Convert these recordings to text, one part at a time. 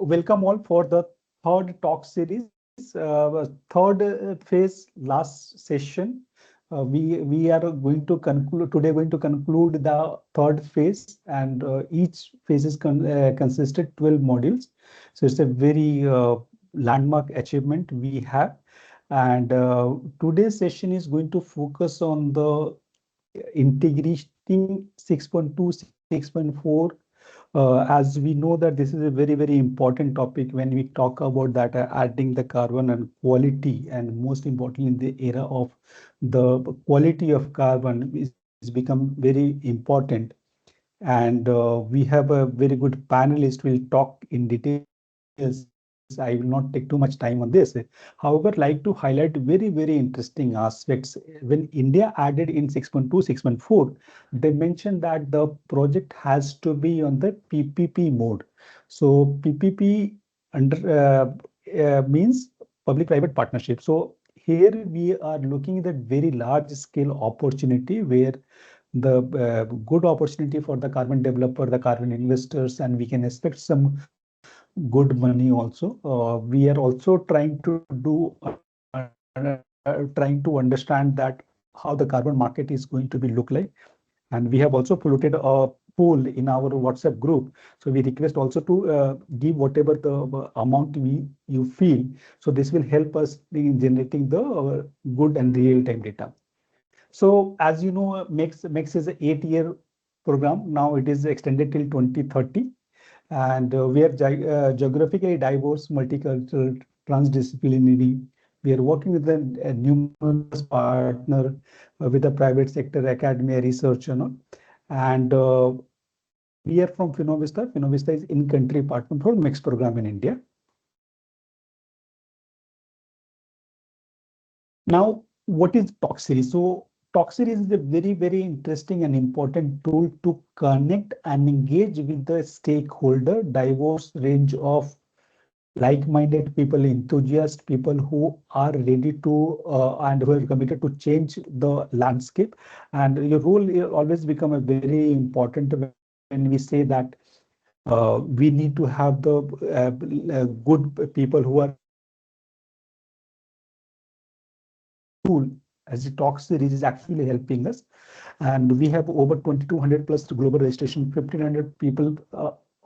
welcome all for the third talk series, third phase, last session. We are going to conclude today. Going to conclude the third phase, and each phase is consisted 12 modules. So it's a very landmark achievement we have. And today's session is going to focus on the integrating 6.2, 6.4. As we know that this is a very, very important topic when we talk about that adding the carbon and quality, and most importantly, in the era of the quality of carbon is become very important. And we have a very good panelist will talk in details. I will not take too much time on this. However, like to highlight very, very interesting aspects. When India added in 6.2, 6.4, they mentioned that the project has to be on the PPP mode. So PPP under means public-private partnership. So here we are looking at a very large scale opportunity where the good opportunity for the carbon developer, the carbon investors, and we can expect some good money also. We are also trying to do trying to understand that how the carbon market is going to be look like. And we have also floated a poll in our WhatsApp group. So we request also to give whatever the amount you feel. So this will help us in generating the good and real time data. So as you know, MEX is an 8-year program. Now it is extended till 2030, and we are geographically diverse, multicultural, transdisciplinary. We are working with a numerous partner with the private sector, academia, research, and we are from Finovista. Finovista is in-country partner for MEX program in India. Now, what is Talk Series? So Talk Series is a very, very interesting and important tool to connect and engage with the stakeholder, diverse range of like-minded people, enthusiasts, people who are ready to and who are committed to change the landscape. And your role will always become a very important when we say that we need to have the good people who are tool as the Talk Series is actually helping us. And we have over 2200 plus global registration, 1500 people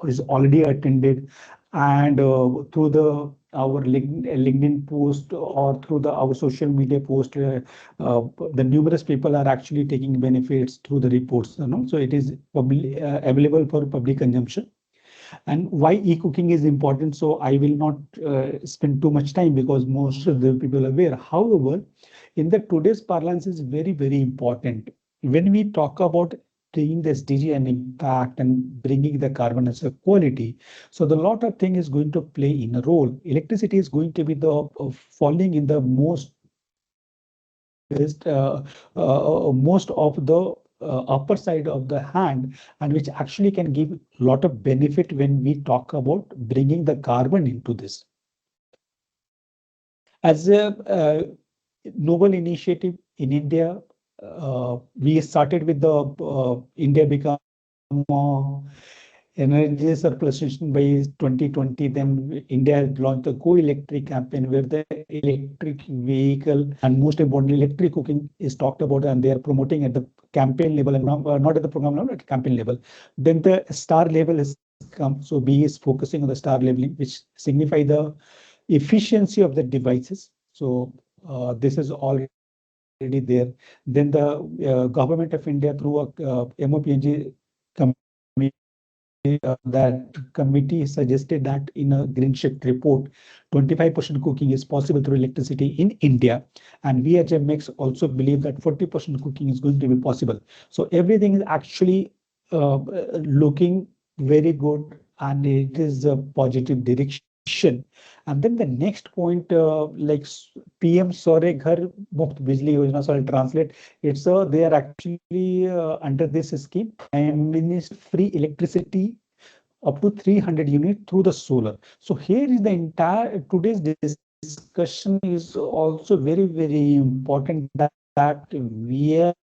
is already attended. And through the our LinkedIn post or through our social media post, the numerous people are actually taking benefits through the reports. So it is available for public consumption. And why e-cooking is important, so I will not spend too much time because most of the people are aware. However, in the today's parlance is very, very important. When we talk about bringing the SDG and impact and bringing the carbon as a quality, so the lot of thing is going to play in a role. Electricity is going to be the falling in the most most of the upper side of the hand, and which actually can give a lot of benefit when we talk about bringing the carbon into this. As a noble initiative in India, we started with the India become energy surplus nation by 2020. Then India launched the Go Electric campaign, where the electric vehicle and most importantly electric cooking is talked about, and they are promoting at the campaign level and not at the program level, at campaign level. Then the star level has come. So B is focusing on the star leveling, which signify the efficiency of the devices. So this is already there. Then the government of India through a MOPNG committee, that committee suggested that in a green shift report, 25% cooking is possible through electricity in India. And we at MEX also believe that 40% cooking is going to be possible. So everything is actually looking very good, and it is a positive direction. And then the next point, like PM Saure Ghar Muft Bijli Yojana, so I'll translate. It's they are actually under this scheme, Prime Minister free electricity up to 300 units through the solar. So here is the entire today's discussion is also very, very important, that we are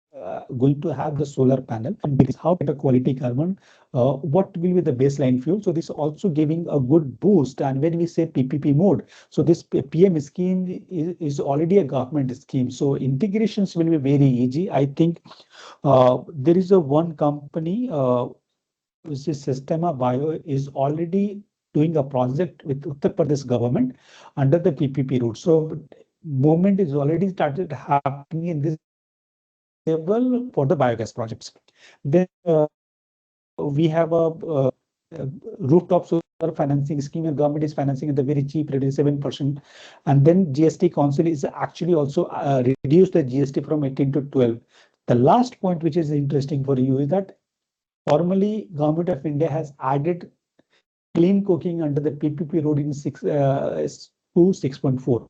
going to have the solar panel and this how better quality carbon, what will be the baseline fuel. So this also giving a good boost. And when we say PPP mode, so this PM scheme is already a government scheme. So integrations will be very easy. I think there is a one company which is Systema Bio is already doing a project with Uttar Pradesh government under the PPP route. So movement is already started happening in this level for the biogas projects. Then we have a rooftop solar financing scheme, and government is financing at the very cheap rate, 7%. And then GST Council is actually also reduced the GST from 18 to 12. The last point, which is interesting for you, is that formally Government of India has added clean cooking under the PPP road in 6.4.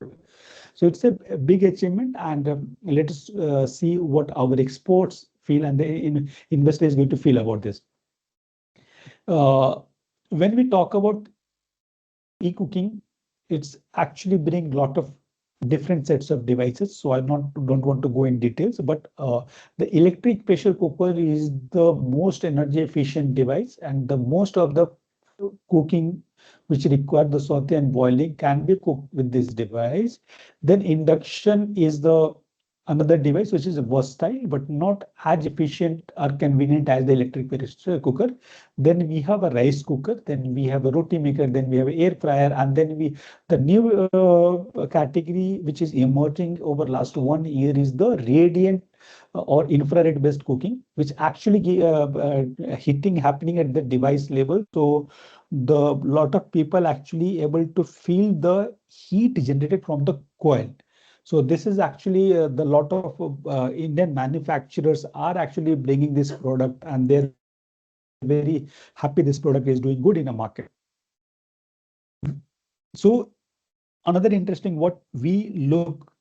So it's a big achievement, and let us see what our exports feel and the investor is going to feel about this. When we talk about e-cooking, it's actually bring a lot of different sets of devices. So I don't want to go in details, but the electric pressure cooker is the most energy efficient device, and the most of the cooking which require the saute and boiling can be cooked with this device. Then induction is the another device which is versatile but not as efficient or convenient as the electric pressure cooker. Then we have a rice cooker, then we have a roti maker, then we have an air fryer, and then the new category which is emerging over last 1 year is the radiant or infrared based cooking, which actually heating happening at the device level. So the lot of people actually able to feel the heat generated from the coil. So this is actually the lot of Indian manufacturers are actually bringing this product, and they're very happy this product is doing good in the market. So another interesting what we look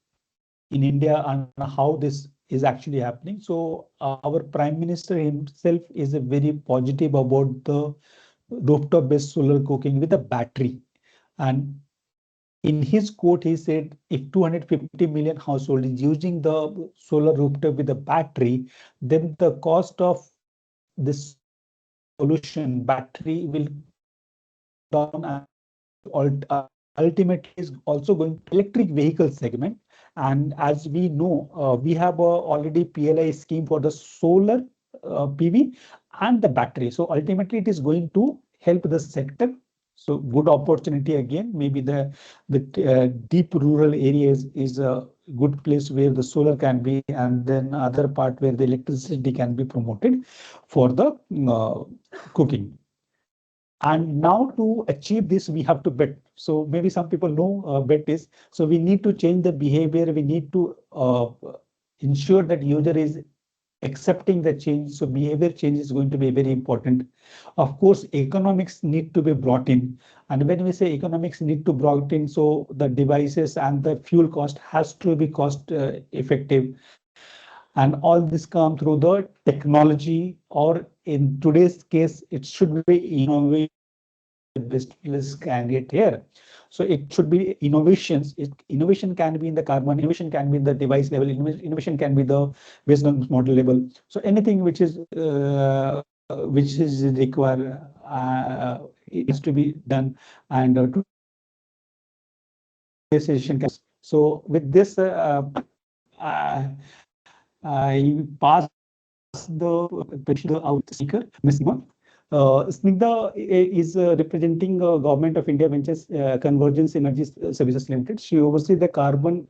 in India and how this is actually happening. So our Prime Minister himself is a very positive about the rooftop-based solar cooking with a battery. And in his quote, he said, if 250 million households is using the solar rooftop with a battery, then the cost of this solution battery will down, and ultimately is also going to electric vehicle segment. And as we know, we have already PLI scheme for the solar PV and the battery. So ultimately it is going to help the sector. So good opportunity again. Maybe the deep rural areas is a good place where the solar can be, and then other part where the electricity can be promoted for the cooking. And now to achieve this, we have to bet. So maybe some people know bet is, so we need to change the behavior. We need to ensure that user is accepting the change. So behavior change is going to be very important. Of course, economics need to be brought in. And when we say economics need to brought in, so the devices and the fuel cost has to be cost effective. And all this come through the technology, or in today's case, it should be innovation best candidate here. So it should be innovations. Innovation can be in the carbon, innovation can be in the device level, innovation can be the business model level. So anything which is required, it has to be done, and so with this, I pass the out speaker, Ms. Nima. Snigdha is representing Government of India Ventures Convergence Energy Services Limited. She oversees the carbon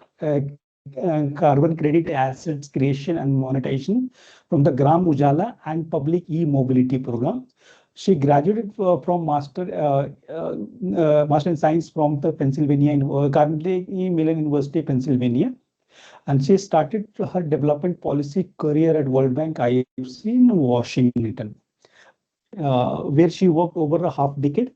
credit assets creation and monetization from the Gram Ujala and Public E-Mobility Program. She graduated from Master in Science from the Pennsylvania, Carnegie Mellon University, Pennsylvania. And she started her development policy career at World Bank IFC in Washington, where she worked over a half decade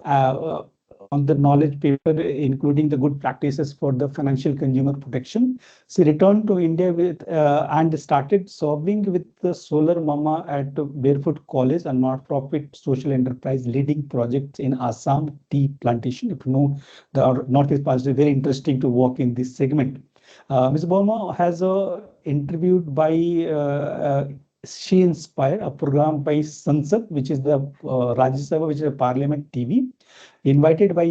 on the knowledge paper, including the good practices for the financial consumer protection. She returned to India with and started serving with the Solar Mama at Barefoot College, a not-profit social enterprise leading projects in Assam tea plantation. If you know, the Northeast part is very interesting to work in this segment. Ms. Burma has a interviewed by She Inspire, a program by Sansad, which is the Rajya Sabha, which is a Parliament TV, invited by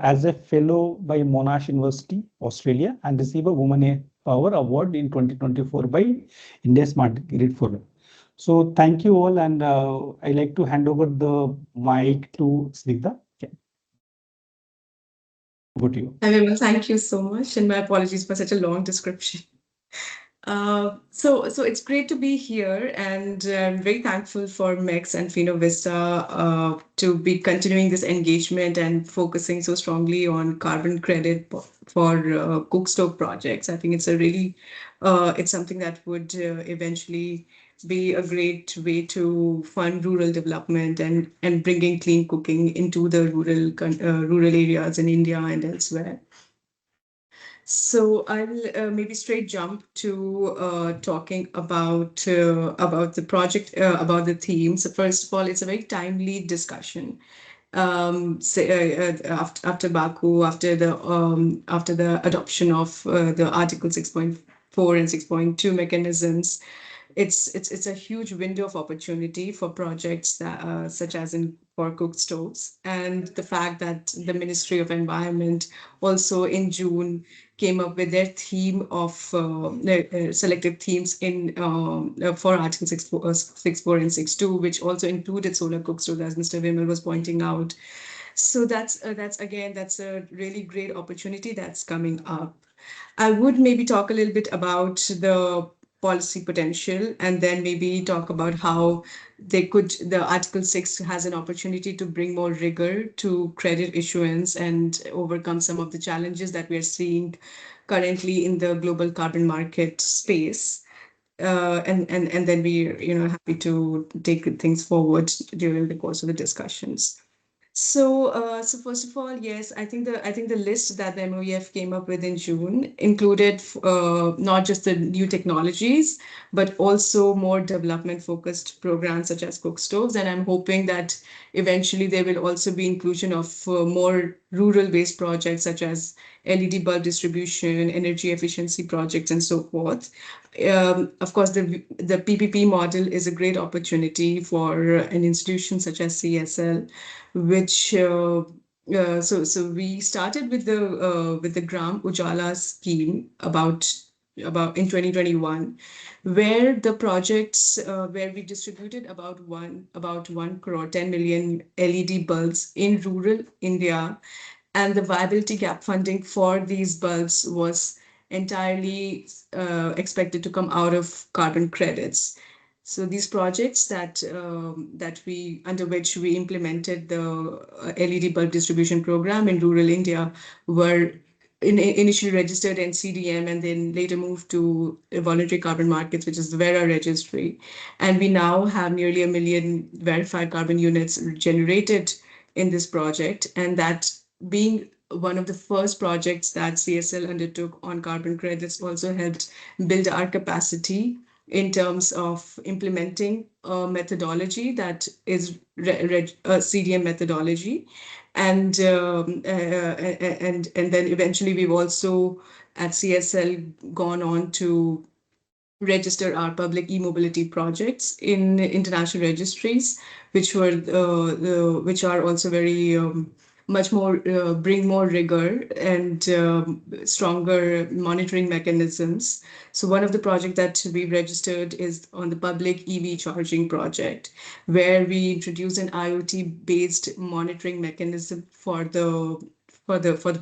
as a fellow by Monash University, Australia, and receive a Women Power Award in 2024 by India Smart Grid Forum. So thank you all, and I like to hand over the mic to Snigdha. Okay. Over to you. Hi, Vimal. Thank you so much, and my apologies for such a long description. So it's great to be here, and I'm very thankful for MEX and Fino Vista to be continuing this engagement and focusing so strongly on carbon credit for cook stove projects. I think it's a really, it's something that would eventually be a great way to fund rural development and bringing clean cooking into the rural areas in India and elsewhere. So I'll maybe straight jump to talking about the project, about the themes. So first of all, it's a very timely discussion. After Baku, after the adoption of the Article 6.4 and 6.2 mechanisms, it's a huge window of opportunity for projects that, such as in for cooked stoves, and the fact that the Ministry of Environment also in June came up with their theme of selected themes in for Article 6.4 and 6.2, which also included solar cooked stoves, as Mr. Vimal was pointing out. So that's again, that's a really great opportunity that's coming up. I would maybe talk a little bit about the policy potential, and then maybe talk about how the Article 6 has an opportunity to bring more rigor to credit issuance and overcome some of the challenges that we are seeing currently in the global carbon market space. And then we, happy to take things forward during the course of the discussions. So first of all, yes, I think the list that the MOEF came up with in June included not just the new technologies, but also more development-focused programs such as cook stoves. And I'm hoping that eventually there will also be inclusion of more rural-based projects such as LED bulb distribution, energy efficiency projects, and so forth. Of course, the PPP model is a great opportunity for an institution such as CSL, which so we started with the Gram Ujala scheme about in 2021, where the projects where we distributed about 1 crore 10 million LED bulbs in rural India, and the viability gap funding for these bulbs was entirely expected to come out of carbon credits. So these projects that we under which we implemented the LED bulb distribution program in rural India were initially registered in CDM and then later moved to voluntary carbon markets, which is the Vera registry. And we now have nearly 1 million verified carbon units generated in this project, and that being one of the first projects that CSL undertook on carbon credits also helped build our capacity in terms of implementing a methodology that is a CDM methodology. And then eventually we've also at CSL gone on to register our public e-mobility projects in international registries, which are also very much more bring more rigor and stronger monitoring mechanisms. So one of the projects that we registered is on the public EV charging project, where we introduce an IoT-based monitoring mechanism for the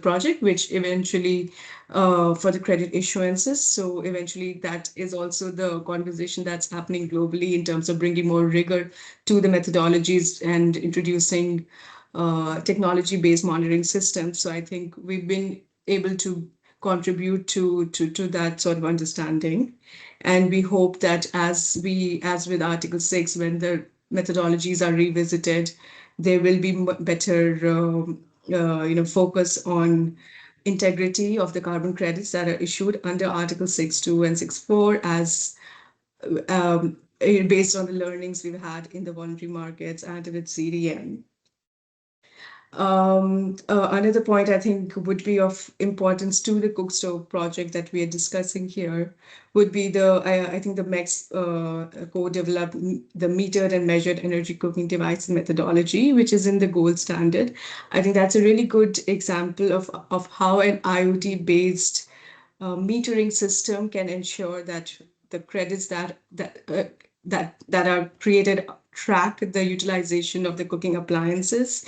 project, which eventually for the credit issuances. So eventually, that is also the conversation that's happening globally in terms of bringing more rigor to the methodologies and introducing technology-based monitoring systems. So I think we've been able to contribute to that sort of understanding, and we hope that as with Article 6, when the methodologies are revisited, there will be better focus on integrity of the carbon credits that are issued under Article 6.2 and 6.4 as based on the learnings we've had in the voluntary markets and with CDM. Another point I think would be of importance to the cook stove project that we are discussing here would be I think the MEX co-developed the metered and measured energy cooking device methodology, which is in the gold standard. I think that's a really good example of how an IoT based metering system can ensure that the credits that are created track the utilization of the cooking appliances.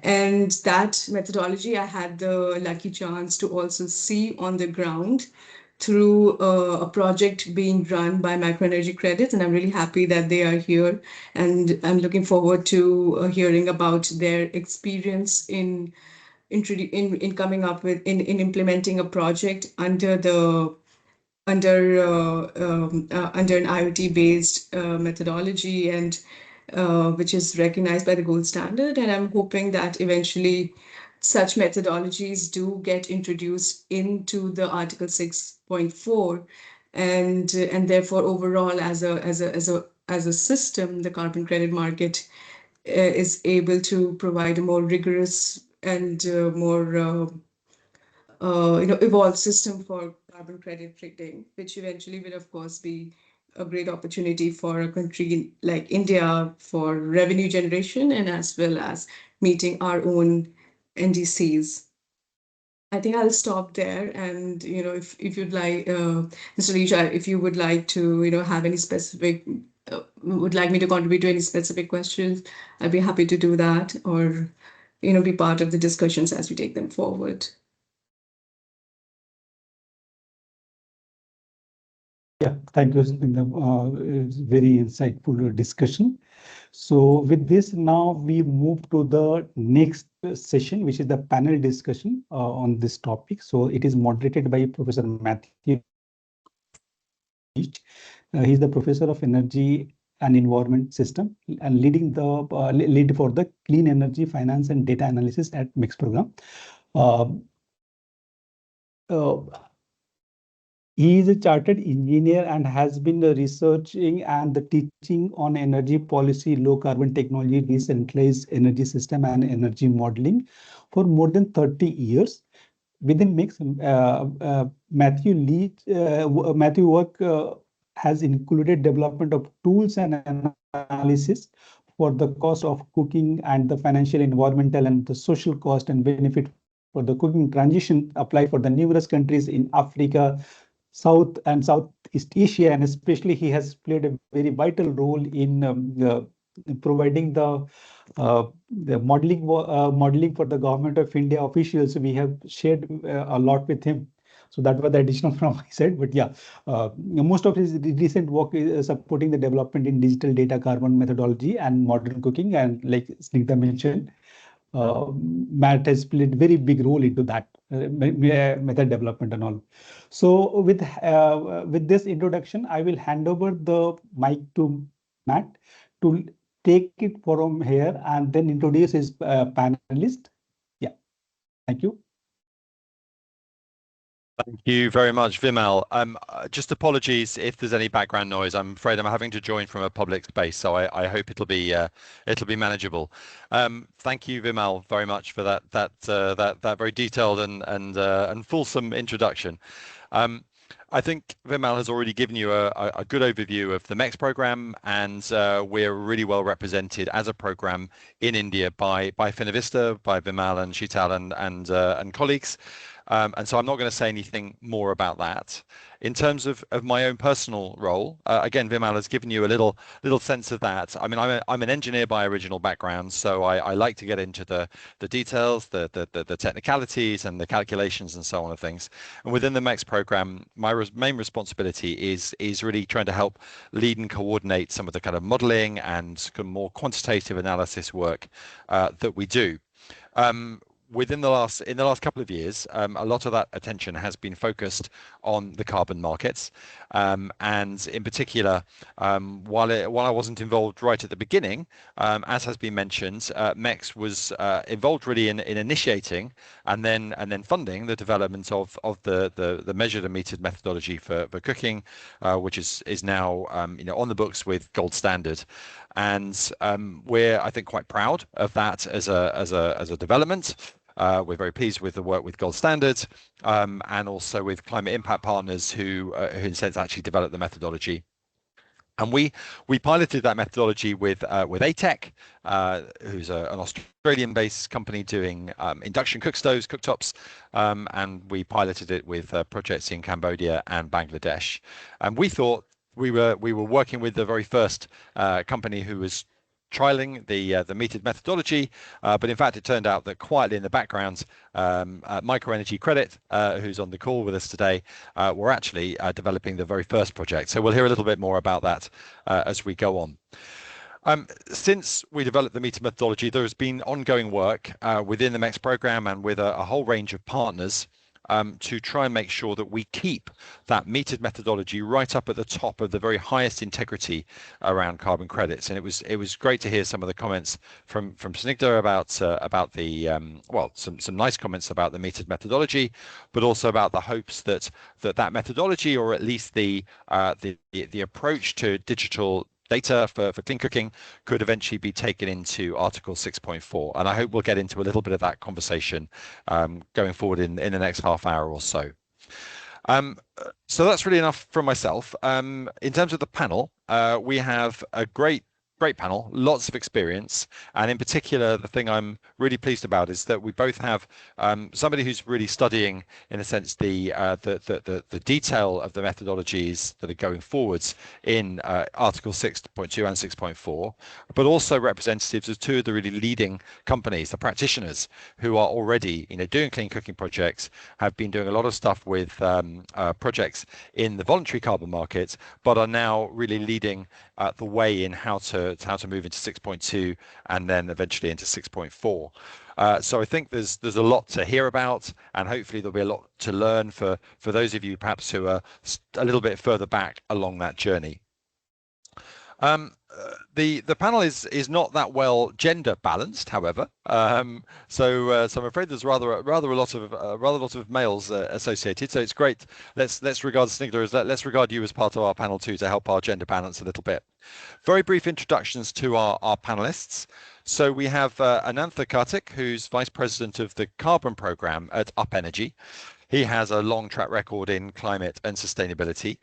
And that methodology I had the lucky chance to also see on the ground through a project being run by Microenergy Credits, and I'm really happy that they are here. And I'm looking forward to hearing about their experience in coming up with in implementing a project under an IoT based methodology and which is recognized by the gold standard. And I'm hoping that eventually such methodologies do get introduced into the Article 6.4, and therefore overall as a system, the carbon credit market is able to provide a more rigorous and more evolved system for carbon credit trading, which eventually will, of course, be a great opportunity for a country like India for revenue generation and as well as meeting our own NDCs. I think I'll stop there. And if you'd like, Mr. Risha, if you would like to, have any specific, would like me to contribute to any specific questions, I'd be happy to do that, or be part of the discussions as we take them forward. Yeah, thank you, Sandhya. It's very insightful discussion. So with this, now we move to the next session, which is the panel discussion on this topic. So it is moderated by Professor Matthew Leach. He's the Professor of Energy and Environment System and leading the lead for the Clean Energy Finance and Data Analysis at MEX program. Uh, uh, He is a chartered engineer and has been researching and the teaching on energy policy, low carbon technology, decentralized energy system and energy modeling for more than 30 years. Within Mix, Matthew work has included development of tools and analysis for the cost of cooking and the financial, environmental, and the social cost and benefit for the cooking transition applied for the numerous countries in Africa, South and Southeast Asia, and especially he has played a very vital role in providing the modeling for the government of India officials. We have shared a lot with him. So that was the additional from my side. But yeah, most of his recent work is supporting the development in digital data carbon methodology and modern cooking. And like Snigdha mentioned, Matt has played very big role into that method development and all. So with this introduction, I will hand over the mic to Matt to take it from here and then introduce his panelist. Yeah, thank you. Thank you very much, Vimal. Just apologies if there's any background noise. I'm afraid I'm having to join from a public space, so I hope it'll be manageable. Thank you, Vimal, very much for that very detailed and fulsome introduction. I think Vimal has already given you a good overview of the MEX program, and we're really well represented as a program in India by Finovista, by Vimal and Sheetal and colleagues. And so I'm not going to say anything more about that. In terms of my own personal role, again, Vimal has given you a little sense of that. I mean, I'm an engineer by original background, so I like to get into the details, the technicalities, and the calculations and so on of things. And within the MEX program, my main responsibility is really trying to help lead and coordinate some of the kind of modeling and more quantitative analysis work that we do. In the last couple of years, a lot of that attention has been focused on the carbon markets, and in particular, while I wasn't involved right at the beginning, as has been mentioned, MEX was involved really in initiating and then funding the development of the measured and metered methodology for cooking, which is now on the books with gold standard. and we're, I think, quite proud of that as a development. We're very pleased with the work with Gold Standard and also with Climate Impact Partners, who in a sense actually developed the methodology. And we piloted that methodology with ATEC, who's an Australian-based company doing induction cooktops, and we piloted it with projects in Cambodia and Bangladesh. And we thought we were working with the very first company who was trialing the metered methodology, but in fact it turned out that quietly in the background, Microenergy Credit, who's on the call with us today, were actually developing the very first project. So we'll hear a little bit more about that as we go on. Since we developed the metered methodology, there has been ongoing work within the MEX program and with a whole range of partners to try and make sure that we keep that metered methodology right up at the top of the very highest integrity around carbon credits. And it was great to hear some of the comments from Snigdha about the some nice comments about the metered methodology, but also about the hopes that methodology, or at least the approach to digital data for clean cooking, could eventually be taken into Article 6.4. And I hope we'll get into a little bit of that conversation going forward in the next half hour or so. So that's really enough from myself. In terms of the panel, we have a great panel, lots of experience, and in particular the thing I'm really pleased about is that we both have somebody who's really studying, in a sense, the detail of the methodologies that are going forwards in Article 6.2 and 6.4, but also representatives of two of the really leading companies, the practitioners who are already doing clean cooking projects, have been doing a lot of stuff with projects in the voluntary carbon market, but are now really leading the way in how to move into 6.2 and then eventually into 6.4. So I think there's a lot to hear about, and hopefully there'll be a lot to learn for those of you perhaps who are a little bit further back along that journey. The panel is not that well gender balanced, however, so I'm afraid there's rather a lot of males associated. So it's great. Let's regard Snigdha as let's regard you as part of our panel too, to help our gender balance a little bit. Very brief introductions to our panelists. So we have Anantha Kartik, who's Vice President of the Carbon Program at Up Energy. He has a long track record in climate and sustainability.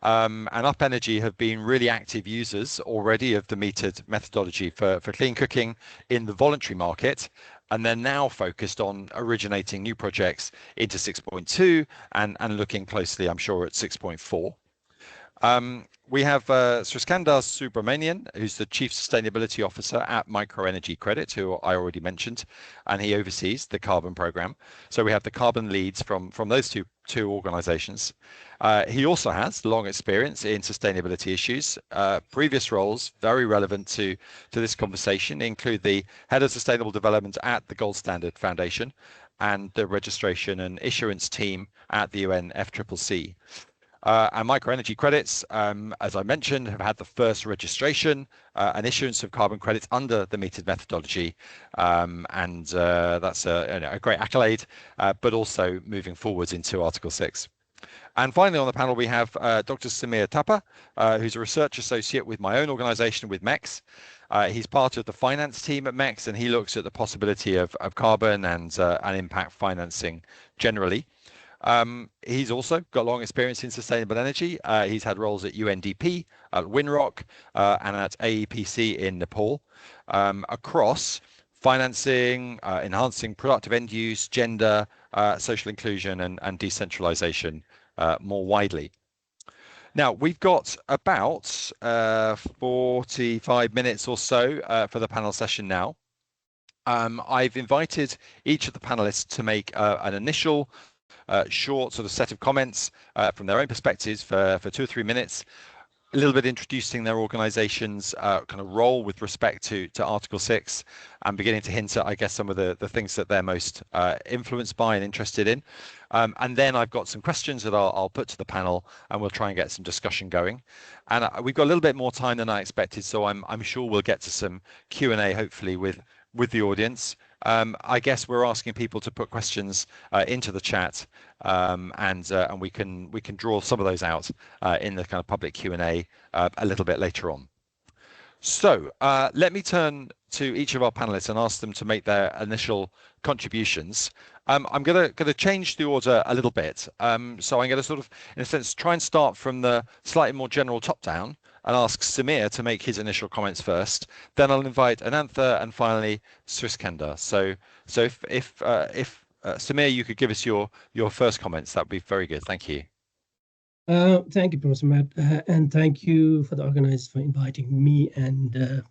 And Up Energy have been really active users already of the metered methodology for clean cooking in the voluntary market, and they're now focused on originating new projects into 6.2 and looking closely, I'm sure, at 6.4. We have Sriskandar Subramanian, who's the Chief Sustainability Officer at Microenergy Credit, who I already mentioned, and he oversees the carbon program. So we have the carbon leads from those two organizations. He also has long experience in sustainability issues. Previous roles very relevant to this conversation include the Head of Sustainable Development at the Gold Standard Foundation and the registration and issuance team at the UN FCCC. And Microenergy Credits, as I mentioned, have had the first registration and issuance of carbon credits under the metered methodology, and that's a great accolade, but also moving forwards into Article 6. And finally on the panel we have Dr. Samir Thapa, who's a research associate with my own organization, with MEX. He's part of the finance team at MEX, and he looks at the possibility of carbon and impact financing generally. He's also got long experience in sustainable energy. He's had roles at UNDP, at Winrock, and at AEPC in Nepal, across financing, enhancing productive end use, gender, social inclusion, and decentralization more widely. Now, we've got about 45 minutes or so for the panel session now. I've invited each of the panelists to make an initial short sort of set of comments from their own perspectives for 2 or 3 minutes, a little bit introducing their organization's kind of role with respect to Article 6, and beginning to hint at, I guess, some of the things that they're most influenced by and interested in. And then I've got some questions that I'll put to the panel, and we'll try and get some discussion going. And we've got a little bit more time than I expected, so I'm sure we'll get to some Q&A, hopefully, with the audience. I guess we're asking people to put questions into the chat, and we can draw some of those out in the kind of public Q&A a little bit later on. So let me turn to each of our panelists and ask them to make their initial contributions. I'm gonna change the order a little bit. So I'm gonna sort of, in a sense, try and start from the slightly more general top down and ask Samir to make his initial comments first. Then I'll invite Anantha and finally Sriskandar. So if Samir, you could give us your first comments, that would be very good. Thank you. Thank you, Professor Matt, and thank you for the organizers for inviting me and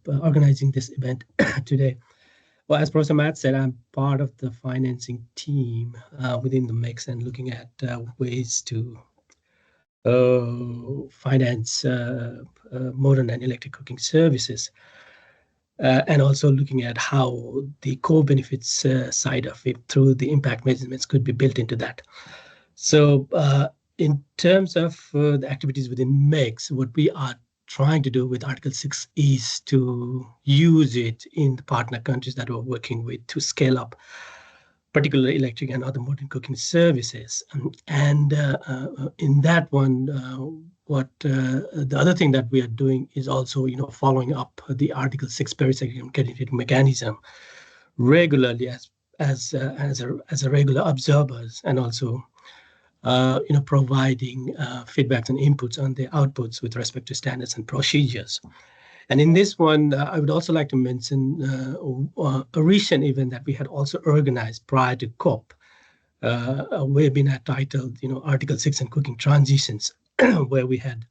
organizing this event today. Well, as Professor Matt said, I'm part of the financing team within the mix and looking at ways to finance modern and electric cooking services, and also looking at how the co-benefits side of it through the impact measurements could be built into that. So in terms of the activities within MEX, what we are trying to do with Article 6 is to use it in the partner countries that we're working with to scale up particularly electric and other modern cooking services. And in that one, the other thing that we are doing is also, following up the Article 6 Paris Agreement credit mechanism regularly as a regular observers, and also providing feedbacks and inputs on the outputs with respect to standards and procedures. And in this one, I would also like to mention a recent event that we had also organized prior to COP, a webinar titled, Article 6 and Cooking Transitions, where we had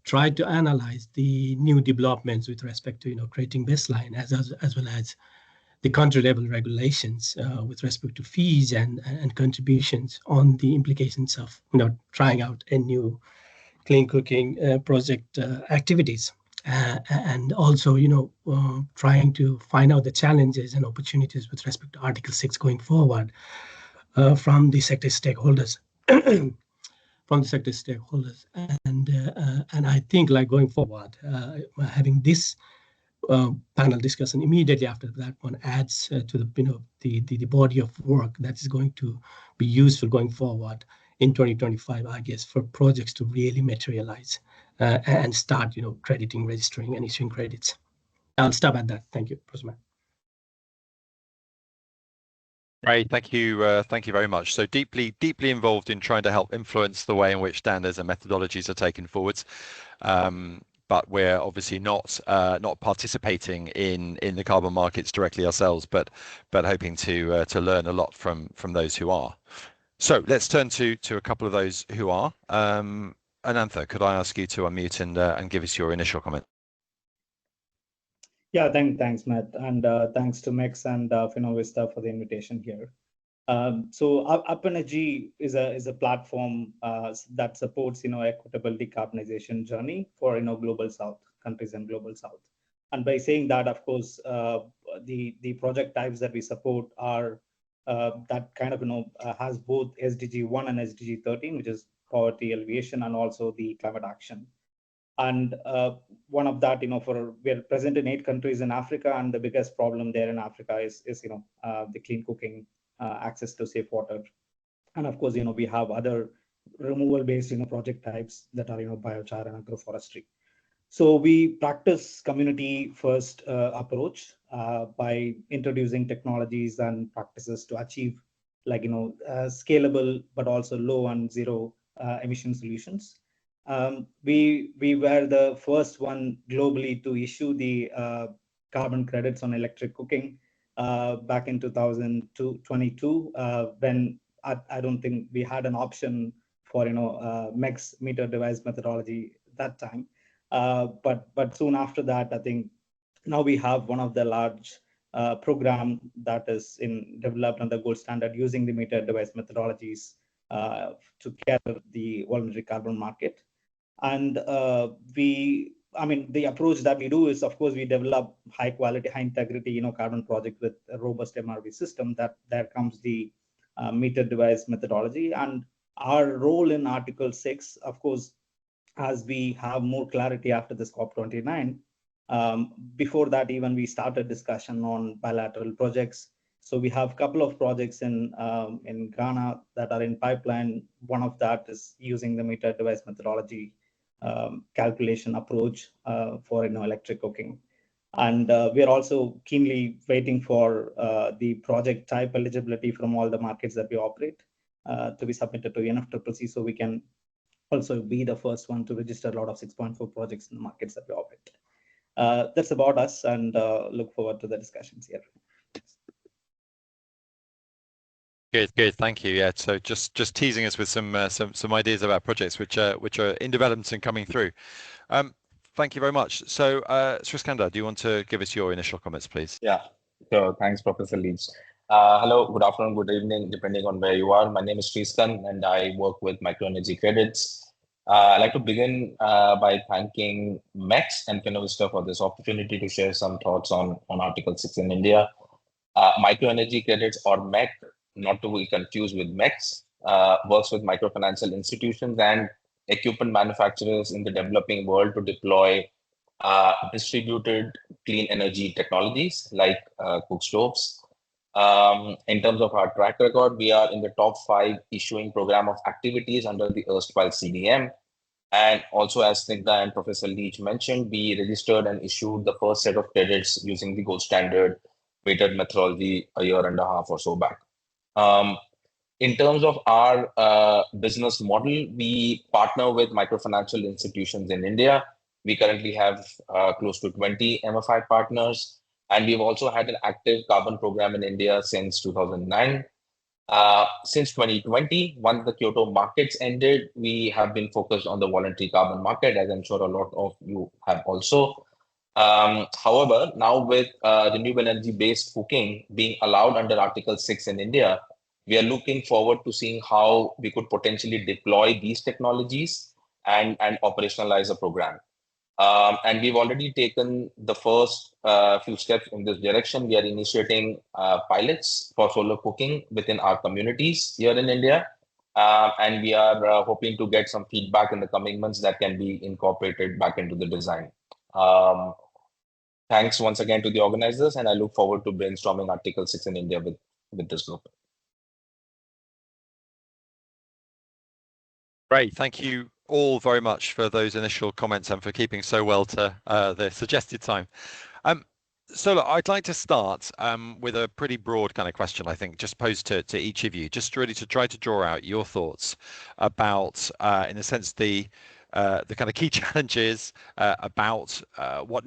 tried to analyze the new developments with respect to, creating baseline as well as the country level regulations with respect to fees and contributions on the implications of trying out a new clean cooking project activities, and also trying to find out the challenges and opportunities with respect to Article 6 going forward from the sector stakeholders. And I think, like, going forward, having this panel discussion immediately after that one adds to the body of work that is going to be useful going forward in 2025, I guess, for projects to really materialize and start, crediting, registering, and issuing credits. I'll stop at that. Thank you, Professor Matt. Great, thank you very much. So deeply involved in trying to help influence the way in which standards and methodologies are taken forwards. But we're obviously not participating in the carbon markets directly ourselves, but hoping to learn a lot from those who are. So let's turn to a couple of those who are. Anantha, could I ask you to unmute and give us your initial comment? Yeah, thanks, Matt, and thanks to MEX and Finovista for the invitation here. So UpEnergy is a platform that supports equitable decarbonization journey for global South countries and global South. And by saying that, of course, the project types that we support are that kind of has both SDG 1 and SDG 13, which is poverty alleviation, and also the climate action. And one of that, we're present in 8 countries in Africa, and the biggest problem there in Africa is the clean cooking, access to safe water. And of course, we have other removal-based, project types that are, biochar and agroforestry. So we practice community-first approach by introducing technologies and practices to achieve, like, scalable, but also low and zero emission solutions. We were the first one globally to issue the carbon credits on electric cooking back in 2022, when I don't think we had an option for MEX meter device methodology that time. But soon after that, I think now we have one of the large program that is developed under gold standard using the meter device methodologies to gather the voluntary carbon market. And the approach that we do is, of course, we develop high quality, high integrity, carbon project with a robust MRV system. That there comes the meter device methodology. And our role in Article 6, of course, as we have more clarity after this COP29, before that, even we started discussion on bilateral projects. So we have a couple of projects in Ghana that are in pipeline. One of that is using the meter device methodology calculation approach for electric cooking. And we are also keenly waiting for the project type eligibility from all the markets that we operate to be submitted to UNFCCC, so we can also be the first one to register a lot of 6.4 projects in the markets that we operate. That's about us, and look forward to the discussions here. Good. Thank you. Yeah. So just teasing us with some ideas about projects which are in development and coming through. Thank you very much. So Sriskandar, do you want to give us your initial comments, please? Yeah. So thanks, Professor Leach. Hello, good afternoon, good evening, depending on where you are. My name is Sriskand, and I work with Microenergy Credits. I'd like to begin by thanking MEX and Finovista for this opportunity to share some thoughts on Article 6 in India. Microenergy Credits, or MEC, not to be confused with MEX, works with microfinancial institutions and equipment manufacturers in the developing world to deploy distributed clean energy technologies like cook stoves. In terms of our track record, we are in the top 5 issuing program of activities under the erstwhile CDM. And also, as Snigdha and Professor Leach mentioned, we registered and issued the first set of credits using the gold standard weighted methodology a year and a half or so back. In terms of our business model, we partner with microfinancial institutions in India. We currently have close to 20 MFI partners, and we've also had an active carbon program in India since 2009. Since 2020, once the Kyoto markets ended, we have been focused on the voluntary carbon market, as I'm sure a lot of you have also. However, now with renewable energy-based cooking being allowed under Article 6 in India, we are looking forward to seeing how we could potentially deploy these technologies and operationalize a program. And we've already taken the first few steps in this direction. We are initiating pilots for solar cooking within our communities here in India. And we are hoping to get some feedback in the coming months that can be incorporated back into the design. Thanks once again to the organizers, and I look forward to brainstorming Article 6 in India with this group. Great. Thank you all very much for those initial comments and for keeping so well to the suggested time. So look, I'd like to start with a pretty broad kind of question, I think, just posed to each of you, just really to try to draw out your thoughts about, in a sense, the kind of key challenges about what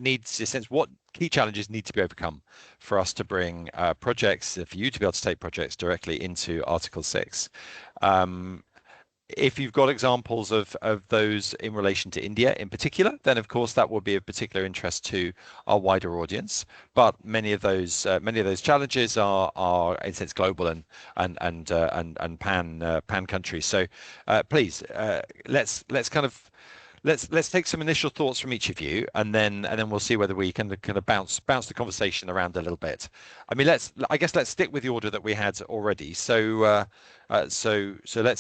key challenges need to be overcome for us to bring projects, for you to be able to take projects directly into Article 6. If you've got examples of those in relation to India in particular, then of course that will be of particular interest to our wider audience. But many of those challenges are in a sense global and pan countries. So please let's take some initial thoughts from each of you, and then we'll see whether we can kind of bounce the conversation around a little bit. I mean, I guess let's stick with the order that we had already. So let's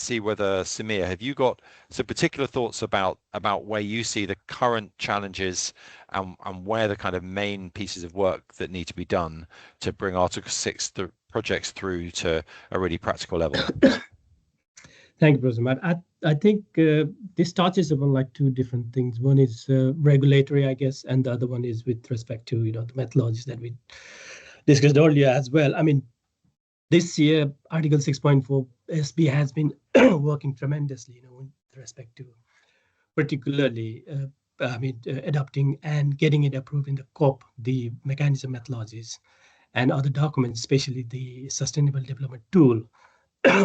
see whether, Samir, have you got some particular thoughts about where you see the current challenges and where the kind of main pieces of work that need to be done to bring Article 6 projects through to a really practical level? Thank you, Professor Matt. I think this touches upon like 2 different things. One is regulatory, I guess, and the other one is with respect to the methodologies that we discussed earlier as well. I mean, this year, Article 6.4 SB has been working tremendously, with respect to particularly, adopting and getting it approved in the COP, the mechanism methodologies, and other documents, especially the Sustainable Development Tool,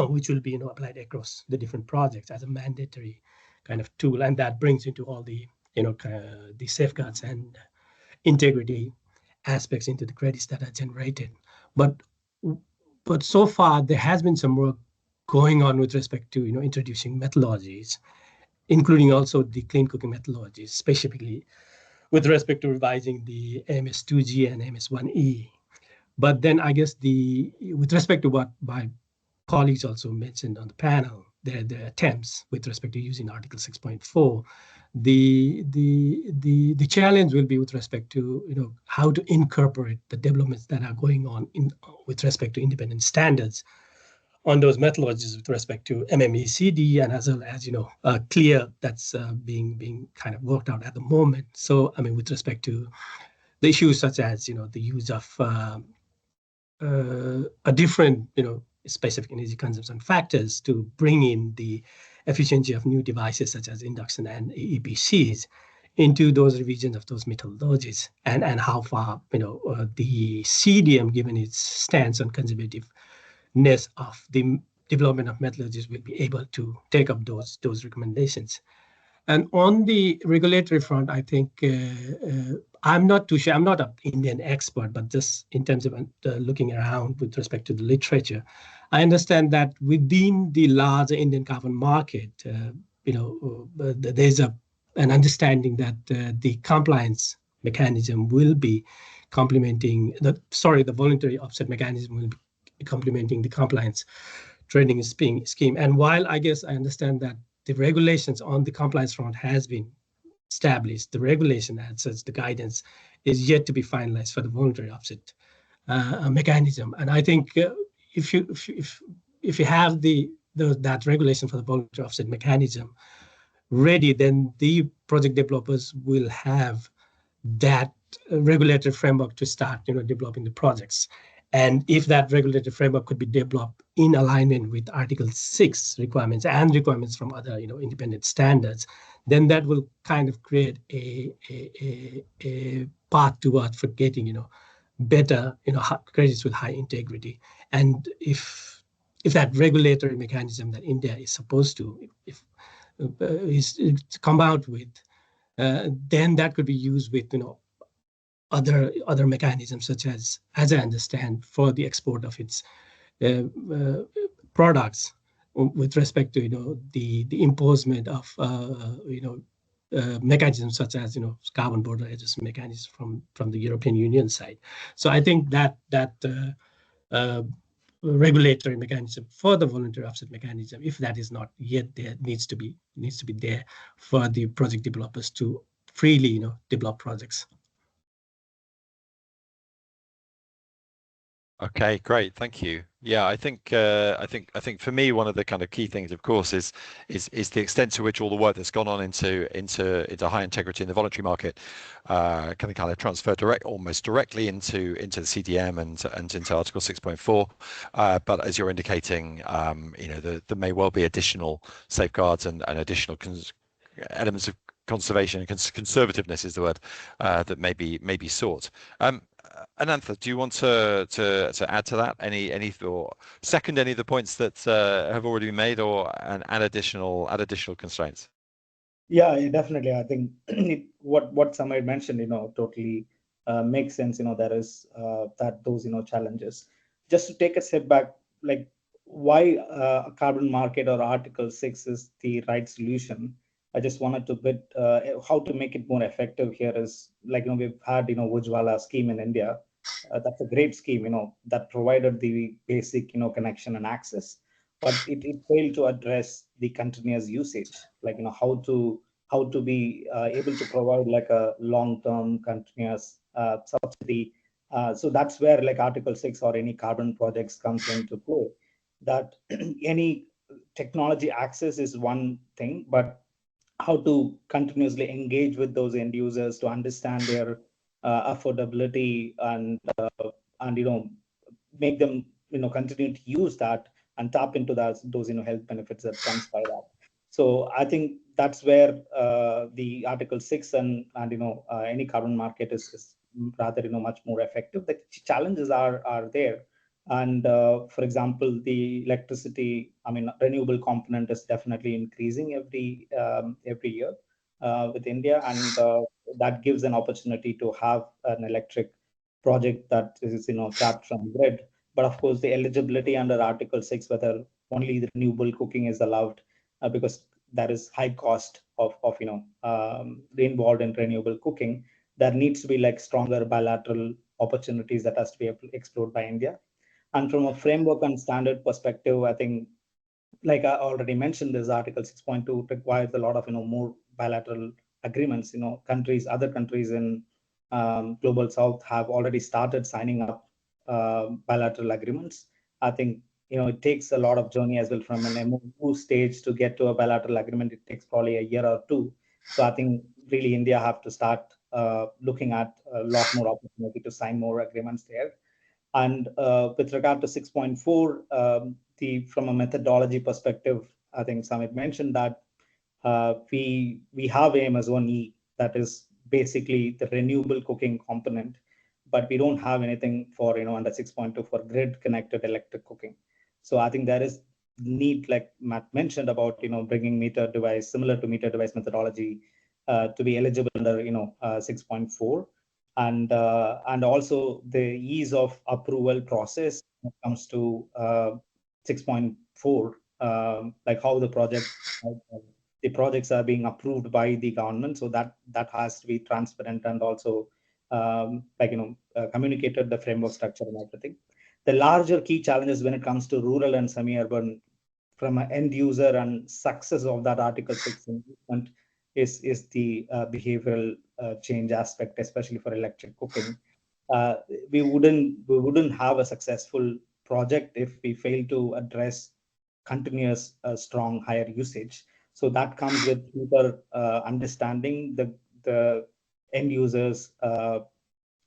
which will be applied across the different projects as a mandatory kind of tool, and that brings into all the the safeguards and integrity aspects into the credits that are generated. But so far there has been some work going on with respect to introducing methodologies, including also the clean cooking methodologies, specifically with respect to revising the AMS2G and AMS1E. But then I guess with respect to what my colleagues also mentioned on the panel, the attempts with respect to using Article 6.4, the challenge will be with respect to how to incorporate the developments that are going on with respect to independent standards on those methodologies with respect to MMECD, and as well as CLEAR that's being kind of worked out at the moment. So I mean, with respect to the issues such as the use of a different specific energy consumption factors to bring in the efficiency of new devices such as induction and EPCs into those revisions of those methodologies, and how far the CDM, given its stance on conservativeness of the development of methodologies, will be able to take up those recommendations. And on the regulatory front, I think I'm not too sure. I'm not an Indian expert, but just in terms of looking around with respect to the literature, I understand that within the larger Indian carbon market, there's an understanding that the compliance mechanism will be complementing the voluntary offset mechanism will be complementing the compliance trading scheme. And while I guess I understand that the regulations on the compliance front has been established, the regulation as such, the guidance is yet to be finalized for the voluntary offset mechanism. And I think if you have that regulation for the voluntary offset mechanism ready, then the project developers will have that regulatory framework to start developing the projects. And if that regulatory framework could be developed in alignment with Article 6 requirements and requirements from other independent standards, then that will kind of create a path towards for getting better credits with high integrity. And if that regulatory mechanism that India is supposed to is come out with, then that could be used with other mechanisms, such as I understand, for the export of its products with respect to the imposition of mechanisms such as carbon border adjustment mechanism from the European Union side. So I think that regulatory mechanism for the voluntary offset mechanism, if that is not yet there, needs to be there for the project developers to freely develop projects. Okay, great, thank you. Yeah, I think for me, one of the kind of key things, of course, is the extent to which all the work that's gone on into high integrity in the voluntary market can kind of transfer almost directly into the CDM and into Article 6.4. But as you're indicating, there may well be additional safeguards and additional elements of conservation and conservativeness is the word that may be sought. Anantha, do you want to add to that any thought? Second, any of the points that have already been made, or add additional constraints? Yeah, definitely. I think what Samir mentioned, totally makes sense. There is those challenges. Just to take a step back, like why a carbon market or Article 6 is the right solution. I just wanted to how to make it more effective here is like we've had Ujjwala scheme in India. That's a great scheme, that provided the basic connection and access, but it failed to address the continuous usage, like how to be able to provide like a long-term continuous subsidy. So that's where like Article 6 or any carbon projects comes into play. That any technology access is one thing, but how to continuously engage with those end users to understand their affordability and make them continue to use that and tap into those health benefits that comes by that. So I think that's where the Article 6 and any carbon market is rather much more effective. The challenges are there. And for example, the electricity, renewable component is definitely increasing every year with India, and that gives an opportunity to have an electric project that is tapped from grid. But of course, the eligibility under Article 6, whether only the renewable cooking is allowed, because there is high cost of involved in renewable cooking. There needs to be like stronger bilateral opportunities that has to be explored by India. And from a framework and standard perspective, I think, like I already mentioned, this Article 6.2 requires a lot of more bilateral agreements. Other countries in Global South have already started signing up bilateral agreements. I think it takes a lot of journey as well from an MOU stage to get to a bilateral agreement. It takes probably a year or two. So I think really India have to start looking at a lot more opportunity to sign more agreements there. And with regard to 6.4, from a methodology perspective, I think Samit mentioned that we have AMS1E, that is basically the renewable cooking component, but we don't have anything for under 6.2 for grid connected electric cooking. So I think there is need, like Matt mentioned, about bringing meter device similar to meter device methodology to be eligible under 6.4. And also the ease of approval process when it comes to 6.4, like how the projects are being approved by the government. So that has to be transparent and also communicated the framework structure and everything. The larger key challenges when it comes to rural and semi-urban from an end user and success of that Article 6 engagement is the behavioral change aspect, especially for electric cooking. We wouldn't have a successful project if we fail to address continuous strong higher usage. So that comes with deeper understanding the end users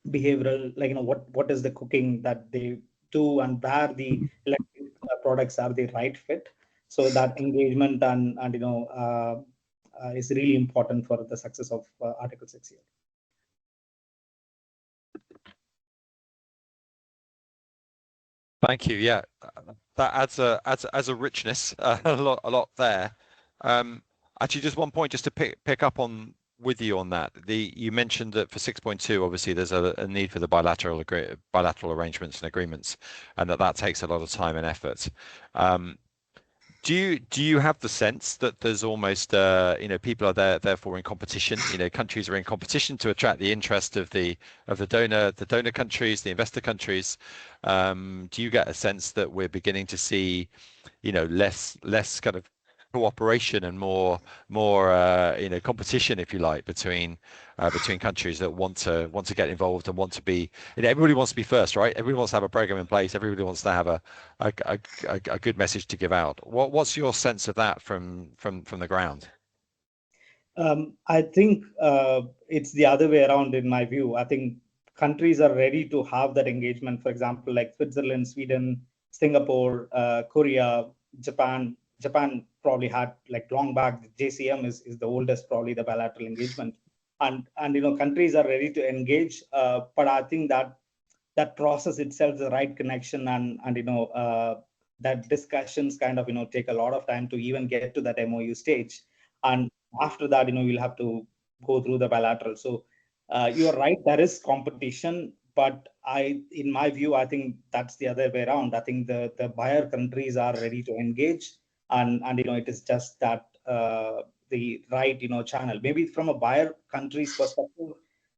behavioral, like what is the cooking that they do and where the electric products are the right fit. So that engagement and is really important for the success of Article 6 here. Thank you. Yeah, that adds a richness, a lot there. Actually, just one point, just to pick up on with you on that. You mentioned that for 6.2, obviously there's a need for the bilateral arrangements and agreements, and that takes a lot of time and effort. Do you have the sense that there's almost people are therefore in competition? Countries are in competition to attract the interest of the donor countries, the investor countries. Do you get a sense that we're beginning to see less kind of cooperation and more competition, if you like, between countries that want to get involved and want to be, everybody wants to be first, right? Everybody wants to have a program in place. Everybody wants to have a good message to give out. What's your sense of that from the ground? I think it's the other way around in my view. I think countries are ready to have that engagement. For example, like Switzerland, Sweden, Singapore, Korea, Japan probably had, like, long back. The JCM is the oldest, probably, the bilateral engagement, and countries are ready to engage. But I think that process itself is the right connection, and that discussions kind of take a lot of time to even get to that MOU stage, and after that you'll have to go through the bilateral. So you're right, there is competition, but in my view, I think that's the other way around. I think the buyer countries are ready to engage, and it is just that the right channel. Maybe from a buyer country's perspective,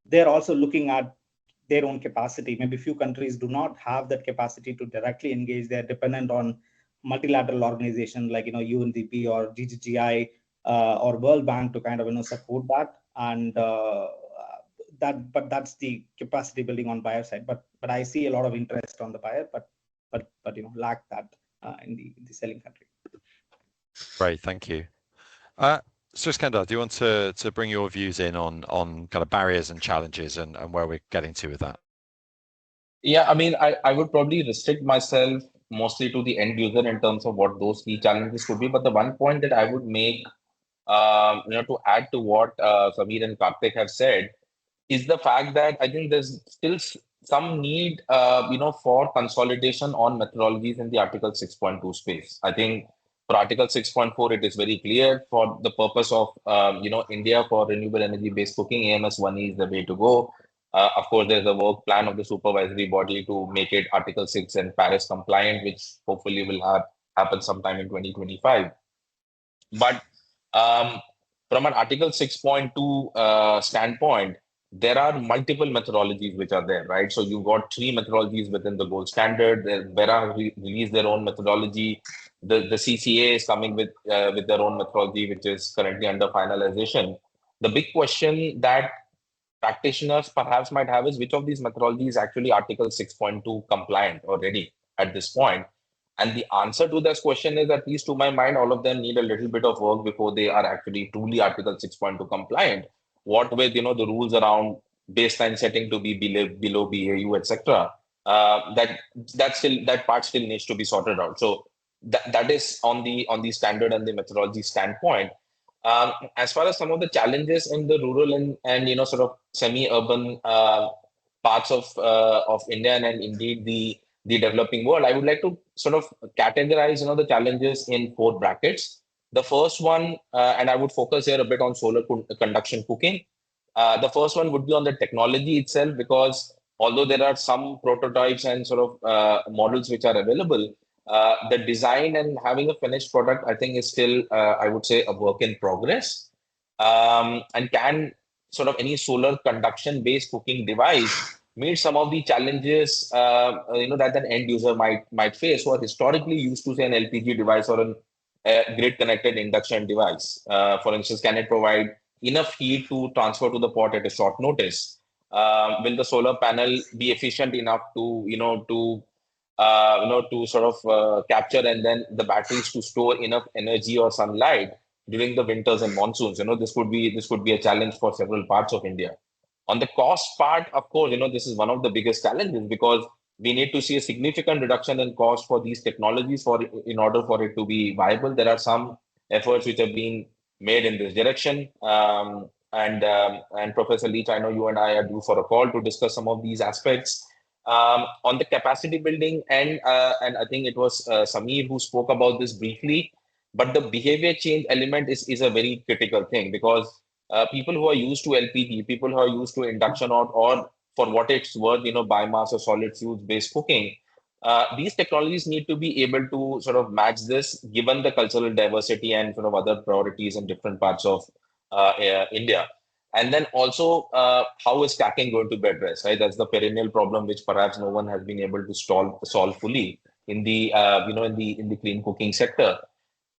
they're also looking at their own capacity. Maybe few countries do not have that capacity to directly engage. They're dependent on multilateral organization like UNDP or GGGI or World Bank to kind of support that, and but that's the capacity building on buyer side. But I see a lot of interest on the buyer, but lack that in the selling country. Great, thank you. So Iskandar, do you want to bring your views in on kind of barriers and challenges and where we're getting to with that? Yeah, I mean, I would probably restrict myself mostly to the end user in terms of what those key challenges could be. But the one point that I would make, to add to what Samir and Karthik have said, is the fact that I think there's still some need, for consolidation on methodologies in the Article 6.2 space. I think for Article 6.4, it is very clear for the purpose of, India for renewable energy-based cooking, AMS1E is the way to go. Of course, there's a work plan of the supervisory body to make it Article 6 and Paris compliant, which hopefully will happen sometime in 2025. But from an Article 6.2 standpoint, there are multiple methodologies which are there, right? So you've got 3 methodologies within the gold standard. Verra released their own methodology. The CCA is coming with their own methodology, which is currently under finalization. The big question that practitioners perhaps might have is which of these methodologies is actually Article 6.2 compliant or ready at this point. And the answer to this question is, at least to my mind, all of them need a little bit of work before they are actually truly Article 6.2 compliant. What with the rules around baseline setting to be below BAU, etc. That part still needs to be sorted out. So that is on the standard and the methodology standpoint. As far as some of the challenges in the rural and sort of semi-urban parts of India and indeed the developing world, I would like to sort of categorize the challenges in 4 brackets. The first one, and I would focus here a bit on solar conduction cooking. The first one would be on the technology itself, because although there are some prototypes and sort of models which are available, the design and having a finished product, I think, is still, I would say, a work in progress. And can sort of any solar conduction based cooking device meet some of the challenges that an end user might face, who are historically used to, say, an LPG device or a grid connected induction device? For instance, can it provide enough heat to transfer to the pot at a short notice? Will the solar panel be efficient enough to sort of capture, and then the batteries to store enough energy or sunlight during the winters and monsoons? This could be a challenge for several parts of India. On the cost part, of course, this is one of the biggest challenges, because we need to see a significant reduction in cost for these technologies in order for it to be viable. There are some efforts which have been made in this direction. And Professor Leach, I know you and I are due for a call to discuss some of these aspects. On the capacity building, and I think it was Samir who spoke about this briefly, but the behavior change element is a very critical thing, because people who are used to LPG, people who are used to induction, or for what it's worth, biomass or solid fuels based cooking, these technologies need to be able to sort of match this, given the cultural diversity and sort of other priorities in different parts of India. And then also, how is stacking going to be addressed? Right, that's the perennial problem which perhaps no one has been able to solve fully in the in the clean cooking sector.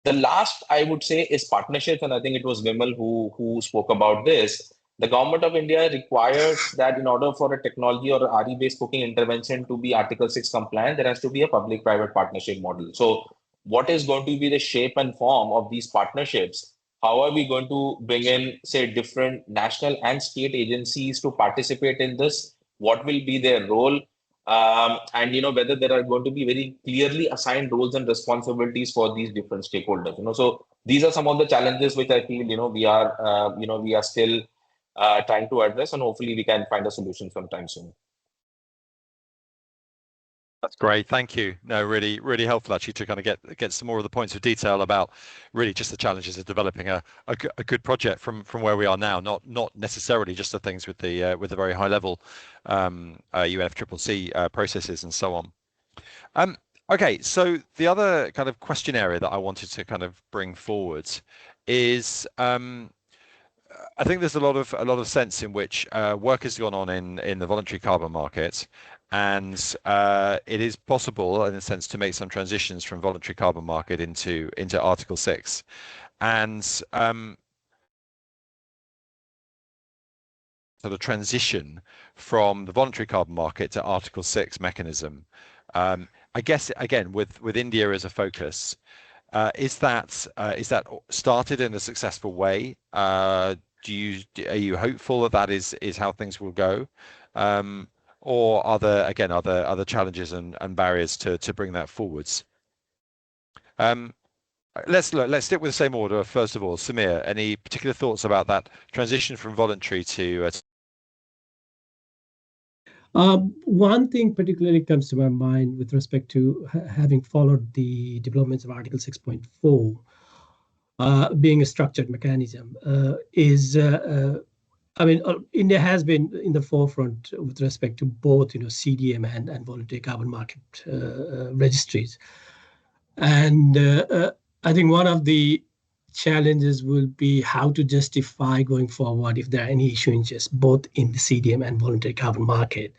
The last, I would say, is partnerships, and I think it was Vimal who spoke about this. The government of India requires that in order for a technology or a RE-based cooking intervention to be Article 6 compliant, there has to be a public-private partnership model. So what is going to be the shape and form of these partnerships? How are we going to bring in, say, different national and state agencies to participate in this? What will be their role? And whether there are going to be very clearly assigned roles and responsibilities for these different stakeholders. So these are some of the challenges which I feel we are still trying to address, and hopefully we can find a solution sometime soon. That's great. Thank you. No, really, really helpful actually to kind of get some more of the points of detail about really just the challenges of developing a good project from where we are now, not necessarily just the things with the very high level UNFCCC processes and so on. Okay, so the other kind of question area that I wanted to kind of bring forward is I think there's a lot of sense in which work has gone on in the voluntary carbon market. And it is possible, in a sense, to make some transitions from voluntary carbon market into Article 6. And so the transition from the voluntary carbon market to Article 6 mechanism. I guess, again, with India as a focus, is that started in a successful way? Are you hopeful that is how things will go? Or are there, again, other challenges and barriers to bring that forwards? Let's stick with the same order. First of all, Samir, any particular thoughts about that transition from voluntary to? One thing particularly comes to my mind with respect to having followed the developments of Article 6.4, being a structured mechanism, is. India has been in the forefront with respect to both, CDM and voluntary carbon market registries. And I think one of the challenges will be how to justify going forward if there are any issues both in the CDM and voluntary carbon market.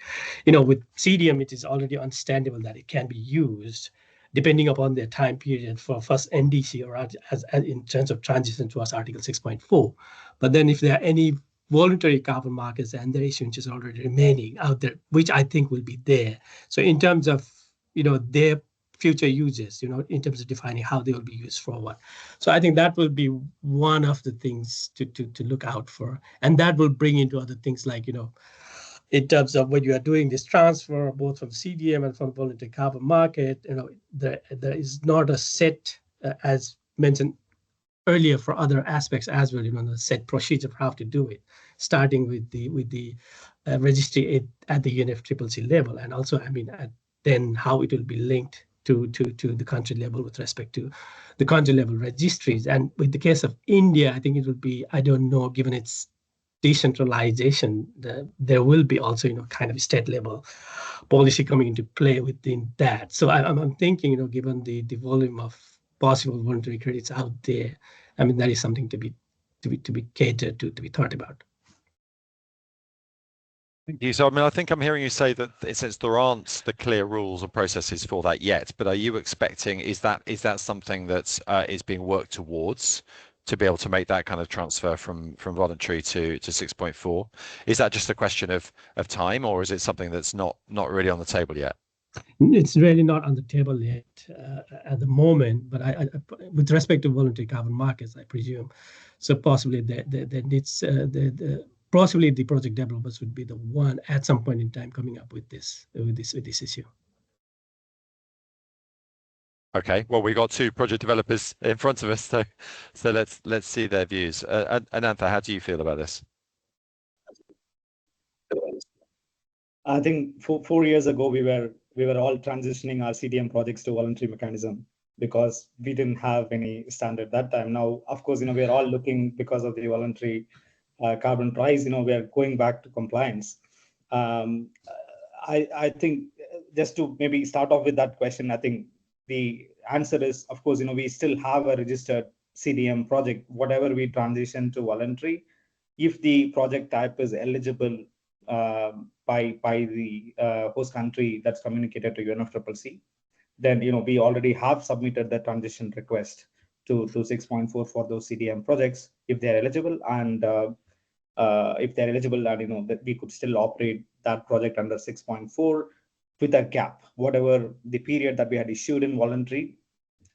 With CDM, it is already understandable that it can be used depending upon their time period for first NDC or as in terms of transition towards Article 6.4. But then if there are any voluntary carbon markets and their issuances already remaining out there, which I think will be there. So in terms of, their future uses, in terms of defining how they will be used for what. So I think that will be one of the things to look out for. And that will bring into other things like, in terms of when you are doing this transfer, both from CDM and from voluntary carbon market, there is not a set, as mentioned earlier, for other aspects as well, the set procedure for how to do it, starting with the registry at the UNFCCC level, and also, then how it will be linked to the country level with respect to the country level registries. And with the case of India, I think it will be, I don't know, given its decentralization, there will be also, kind of state level policy coming into play within that. So I'm thinking, given the volume of possible voluntary credits out there, that is something to be catered to be thought about. Thank you. So, I think I'm hearing you say that since there aren't the clear rules or processes for that yet, but are you expecting, is that something that is being worked towards to be able to make that kind of transfer from voluntary to 6.4? Is that just a question of time, or is it something that's not really on the table yet? It's really not on the table yet at the moment, but I with respect to voluntary carbon markets, I presume, so possibly possibly the project developers would be the one at some point in time coming up with this issue. Okay, well, we got two project developers in front of us, so let's see their views. Anantha, how do you feel about this? I think 4 years ago we were all transitioning our CDM projects to voluntary mechanism because we didn't have any standard that time. Now, of course, we are all looking because of the voluntary carbon price. We are going back to compliance. I think just to maybe start off with that question, I think the answer is, of course, we still have a registered CDM project. Whatever we transition to voluntary, if the project type is eligible by the host country that's communicated to UNFCCC, then we already have submitted the transition request to 6.4 for those CDM projects if they're eligible, and if they're eligible, and that we could still operate that project under 6.4 with a gap. Whatever the period that we had issued in voluntary,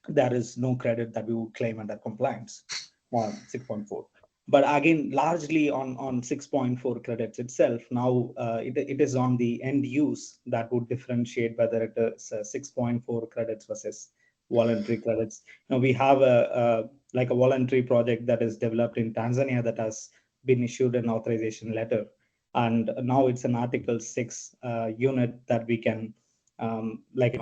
there is no credit that we would claim under compliance on 6.4. But again, largely on 6.4 credits itself, now it is on the end use that would differentiate whether it is 6.4 credits versus voluntary credits. Now we have a voluntary project that is developed in Tanzania that has been issued an authorization letter, and now it's an Article 6 unit that we can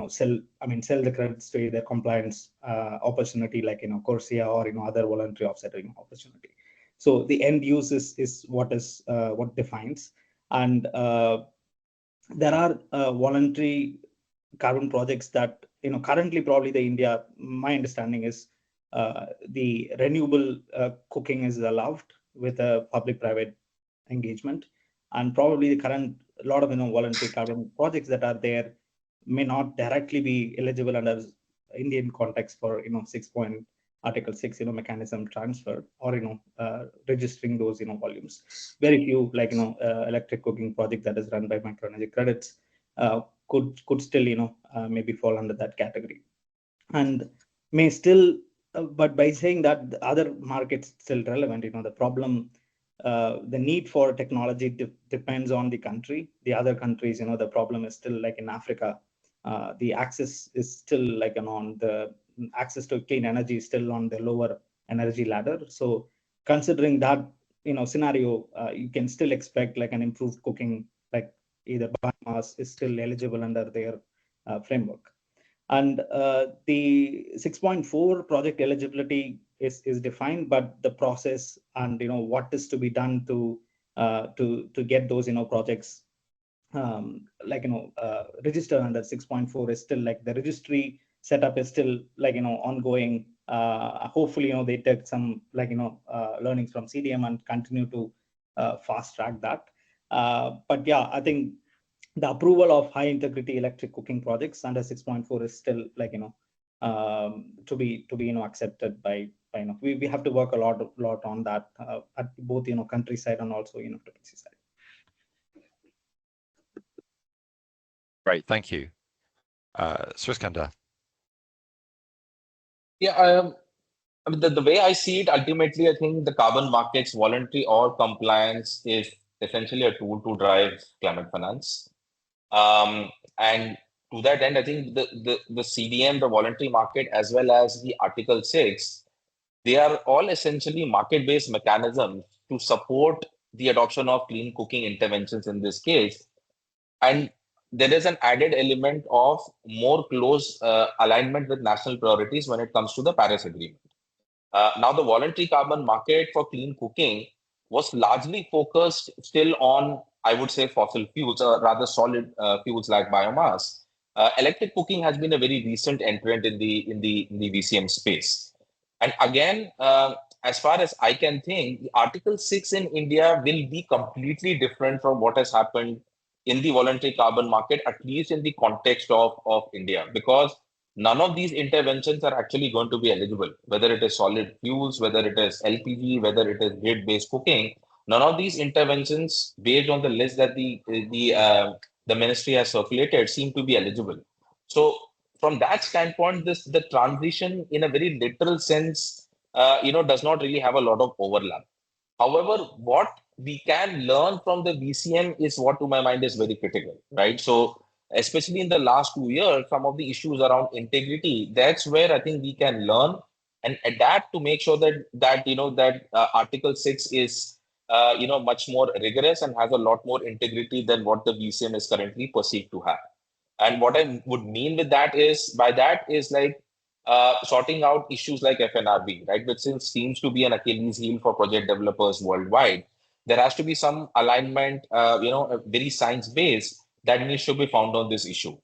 sell the credits to either compliance opportunity like CORSIA or other voluntary offsetting opportunity. So the end use is what defines, and there are voluntary carbon projects that currently probably my understanding is the renewable cooking is allowed with a public-private engagement, and probably the current lot of voluntary carbon projects that are there may not directly be eligible under Indian context for Article 6 mechanism transfer or registering those volumes. Very few electric cooking project that is run by microenergy credits could still maybe fall under that category, and may still but by saying that the other markets still relevant, the problem, the need for technology depends on the country. The other countries, the problem is still like in Africa, the access is still on the access to clean energy is still on the lower energy ladder. So considering that scenario, you can still expect an improved cooking, like either biomass is still eligible under their framework. And the 6.4 project eligibility is defined, but the process and what is to be done to get those projects register under 6.4 is still the registry setup is still ongoing. Hopefully they take some learnings from CDM and continue to fast track that. But yeah, I think the approval of high integrity electric cooking projects under 6.4 is still to be accepted by we have to work a lot on that at both country side and also UNFCCC side. Great, thank you. Sriskandar. Yeah, I mean, the way I see it, ultimately, I think the carbon markets, voluntary or compliance, is essentially a tool to drive climate finance. And to that end, I think the CDM, the voluntary market, as well as the Article 6, they are all essentially market-based mechanisms to support the adoption of clean cooking interventions in this case. And there is an added element of more close alignment with national priorities when it comes to the Paris Agreement. Now, the voluntary carbon market for clean cooking was largely focused still on, I would say, fossil fuels, or rather solid fuels like biomass. Electric cooking has been a very recent entrant in the VCM space. And again, as far as I can think, the Article 6 in India will be completely different from what has happened in the voluntary carbon market, at least in the context of India, because none of these interventions are actually going to be eligible, whether it is solid fuels, whether it is LPG, whether it is grid-based cooking. None of these interventions, based on the list that the ministry has circulated, seem to be eligible. So from that standpoint, the transition, in a very literal sense, does not really have a lot of overlap. However, what we can learn from the VCM is what, to my mind, is very critical, right? So, especially in the last 2 years, some of the issues around integrity, that's where I think we can learn and adapt to make sure that Article 6 is much more rigorous and has a lot more integrity than what the VCM is currently perceived to have. And what I would mean with that is, like sorting out issues like FNRB, right, which seems to be an Achilles heel for project developers worldwide. There has to be some alignment, very science-based, that needs to be found on this issue.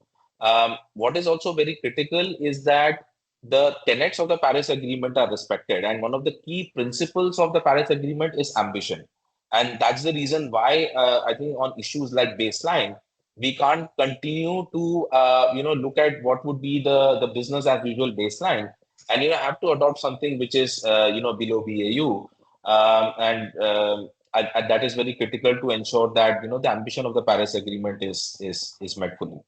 What is also very critical is that the tenets of the Paris Agreement are respected. And one of the key principles of the Paris Agreement is ambition. And that's the reason why I think on issues like baseline, we can't continue to look at what would be the business as usual baseline, and have to adopt something which is below BAU, and that is very critical to ensure that the ambition of the Paris Agreement is met fully.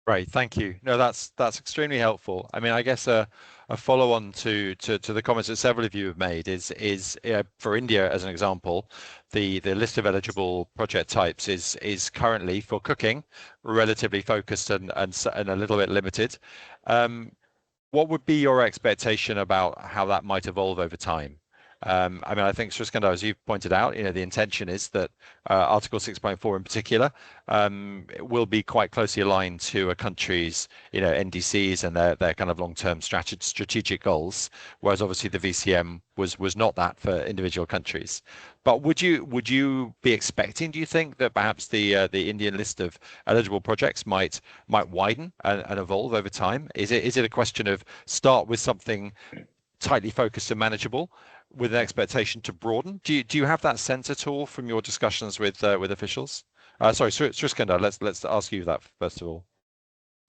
Right, thank you. No, that's extremely helpful. I mean, I guess a follow-on to the comments that several of you have made is for India as an example, the list of eligible project types is currently for cooking relatively focused and a little bit limited. What would be your expectation about how that might evolve over time? I mean, I think, Sriskandar, as you pointed out, the intention is that Article 6.4 in particular will be quite closely aligned to a country's, NDCs and their kind of long-term strategic goals, whereas obviously the VCM was not that for individual countries. But would you be expecting, do you think, that perhaps the Indian list of eligible projects might widen and evolve over time? Is it a question of start with something tightly focused and manageable, with an expectation to broaden? Do you have that sense at all from your discussions with officials? Sorry, Sriskandar, let's ask you that first of all.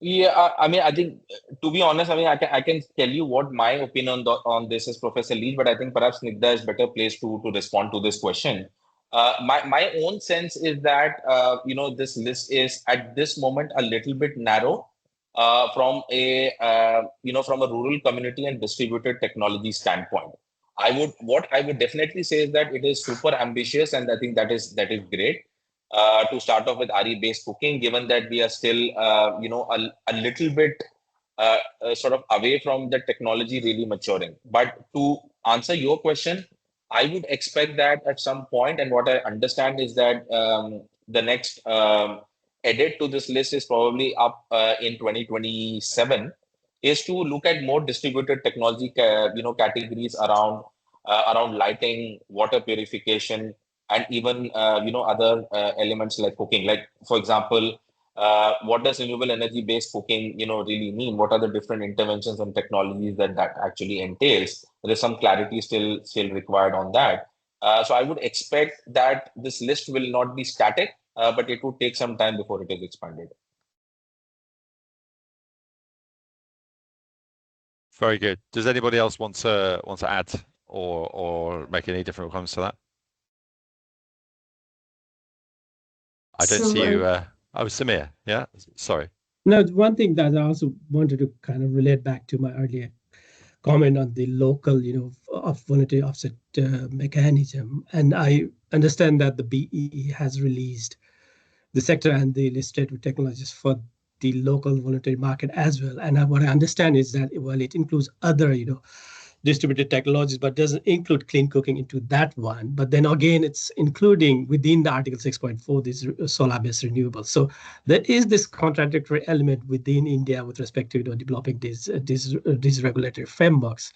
Yeah, I mean, I think, to be honest, I mean, I can tell you what my opinion on this is, Professor Leach, but I think perhaps Snigdha is better placed to respond to this question. My own sense is that this list is at this moment a little bit narrow from a rural community and distributed technology standpoint. What I would definitely say is that it is super ambitious, and I think that is great. To start off with RE-based cooking, given that we are still, a little bit sort of away from the technology really maturing. But to answer your question, I would expect that at some point, and what I understand is that the next edit to this list is probably up in 2027, is to look at more distributed technology, categories around lighting, water purification, and even other elements like cooking. Like, for example, what does renewable energy based cooking really mean? What are the different interventions and technologies that actually entails? There is some clarity still required on that. So I would expect that this list will not be static, but it would take some time before it is expanded. Very good. Does anybody else want to add or make any different comments to that? I don't see you. Oh, Samir. Yeah, sorry. Now, one thing that I also wanted to kind of relate back to my earlier comment on the local, of voluntary offset mechanism. And I understand that the BEE has released the sector and the illustrative technologies for the local voluntary market as well. And what I understand is that while it includes other, distributed technologies, but doesn't include clean cooking into that one. But then again, it's including within the Article 6.4, these solar-based renewables. So there is this contradictory element within India with respect to developing these regulatory frameworks.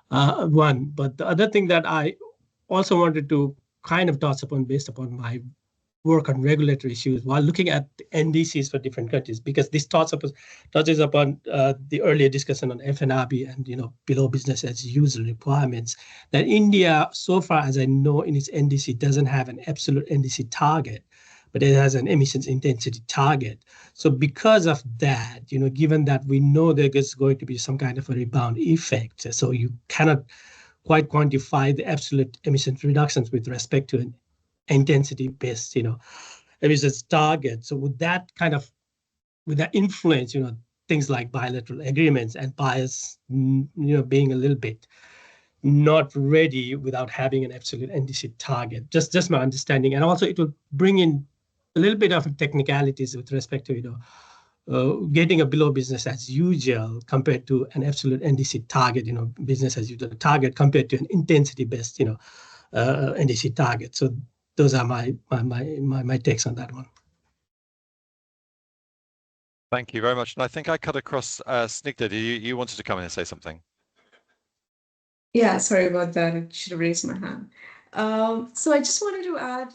One, but the other thing that I also wanted to kind of touch upon based upon my work on regulatory issues while looking at the NDCs for different countries, because this touches upon the earlier discussion on FNRB and below business as usual requirements. That India, so far as I know, in its NDC doesn't have an absolute NDC target, but it has an emissions intensity target. So because of that, given that we know there is going to be some kind of a rebound effect, so you cannot quite quantify the absolute emissions reductions with respect to an intensity-based, emissions target. So would that influence, things like bilateral agreements and buyers, being a little bit not ready without having an absolute NDC target? Just my understanding, and also it will bring in a little bit of technicalities with respect to, getting a below business as usual compared to an absolute NDC target, business as usual target compared to an intensity-based, NDC target. So those are my takes on that one. Thank you very much. And I think I cut across Snigdha. You wanted to come in and say something? Yeah, sorry about that. I should have raised my hand. So I just wanted to add,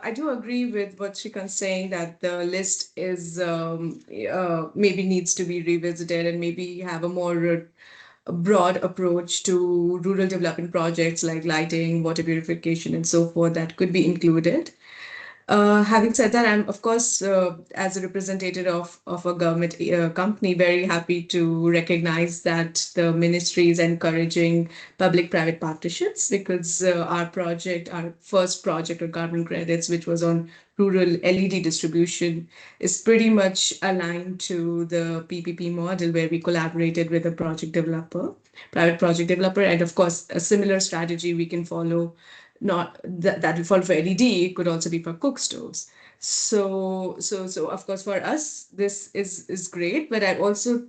I do agree with what Shrikant's saying that the list is maybe needs to be revisited and maybe have a more broad approach to rural development projects like lighting, water purification, and so forth that could be included. Having said that, I'm, of course, as a representative of a government company, very happy to recognize that the ministry is encouraging public-private partnerships because our first project on carbon credits, which was on rural LED distribution, is pretty much aligned to the PPP model where we collaborated with a private project developer. And of course, a similar strategy we can follow not that will fall for LED, it could also be for cook stoves. So of course for us this is great, but I also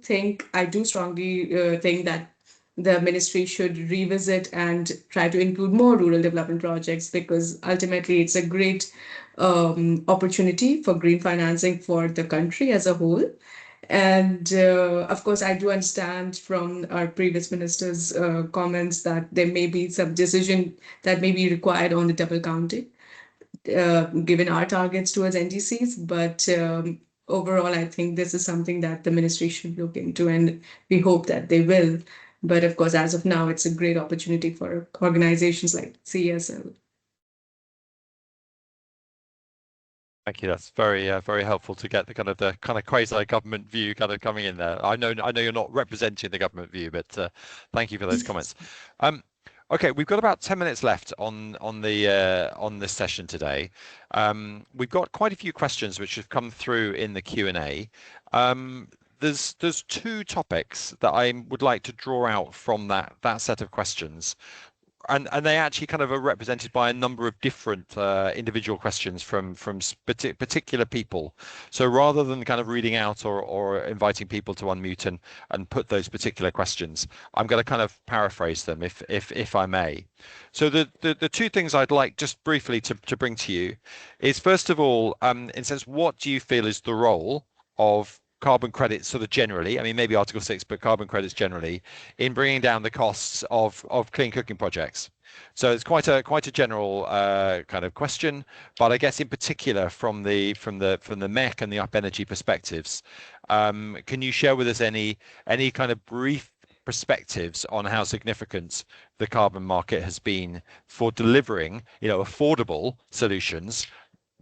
I do strongly think that the ministry should revisit and try to include more rural development projects because ultimately it's a great opportunity for green financing for the country as a whole. And of course, I do understand from our previous minister's comments that there may be some decision that may be required on the double counting, given our targets towards NDCs. But overall, I think this is something that the ministry should look into, and we hope that they will. But of course, as of now, it's a great opportunity for organizations like CESL. Thank you. That's very very helpful to get the kind of quasi government view kind of coming in there. I know you're not representing the government view, but thank you for those comments. Okay, we've got about 10 minutes left on this session today. We've got quite a few questions which have come through in the Q&A. There's two topics that I would like to draw out from that set of questions. And they actually kind of are represented by a number of different individual questions from particular people. So rather than kind of reading out or inviting people to unmute and put those particular questions, I'm going to kind of paraphrase them if I may. So the two things I'd like just briefly to bring to you is, first of all, in a sense, what do you feel is the role of carbon credits sort of generally, I mean, maybe Article 6, but carbon credits generally, in bringing down the costs of clean cooking projects? So it's quite a general kind of question, but I guess in particular from the MEC and the Up Energy perspectives, can you share with us any kind of brief perspectives on how significant the carbon market has been for delivering, affordable solutions,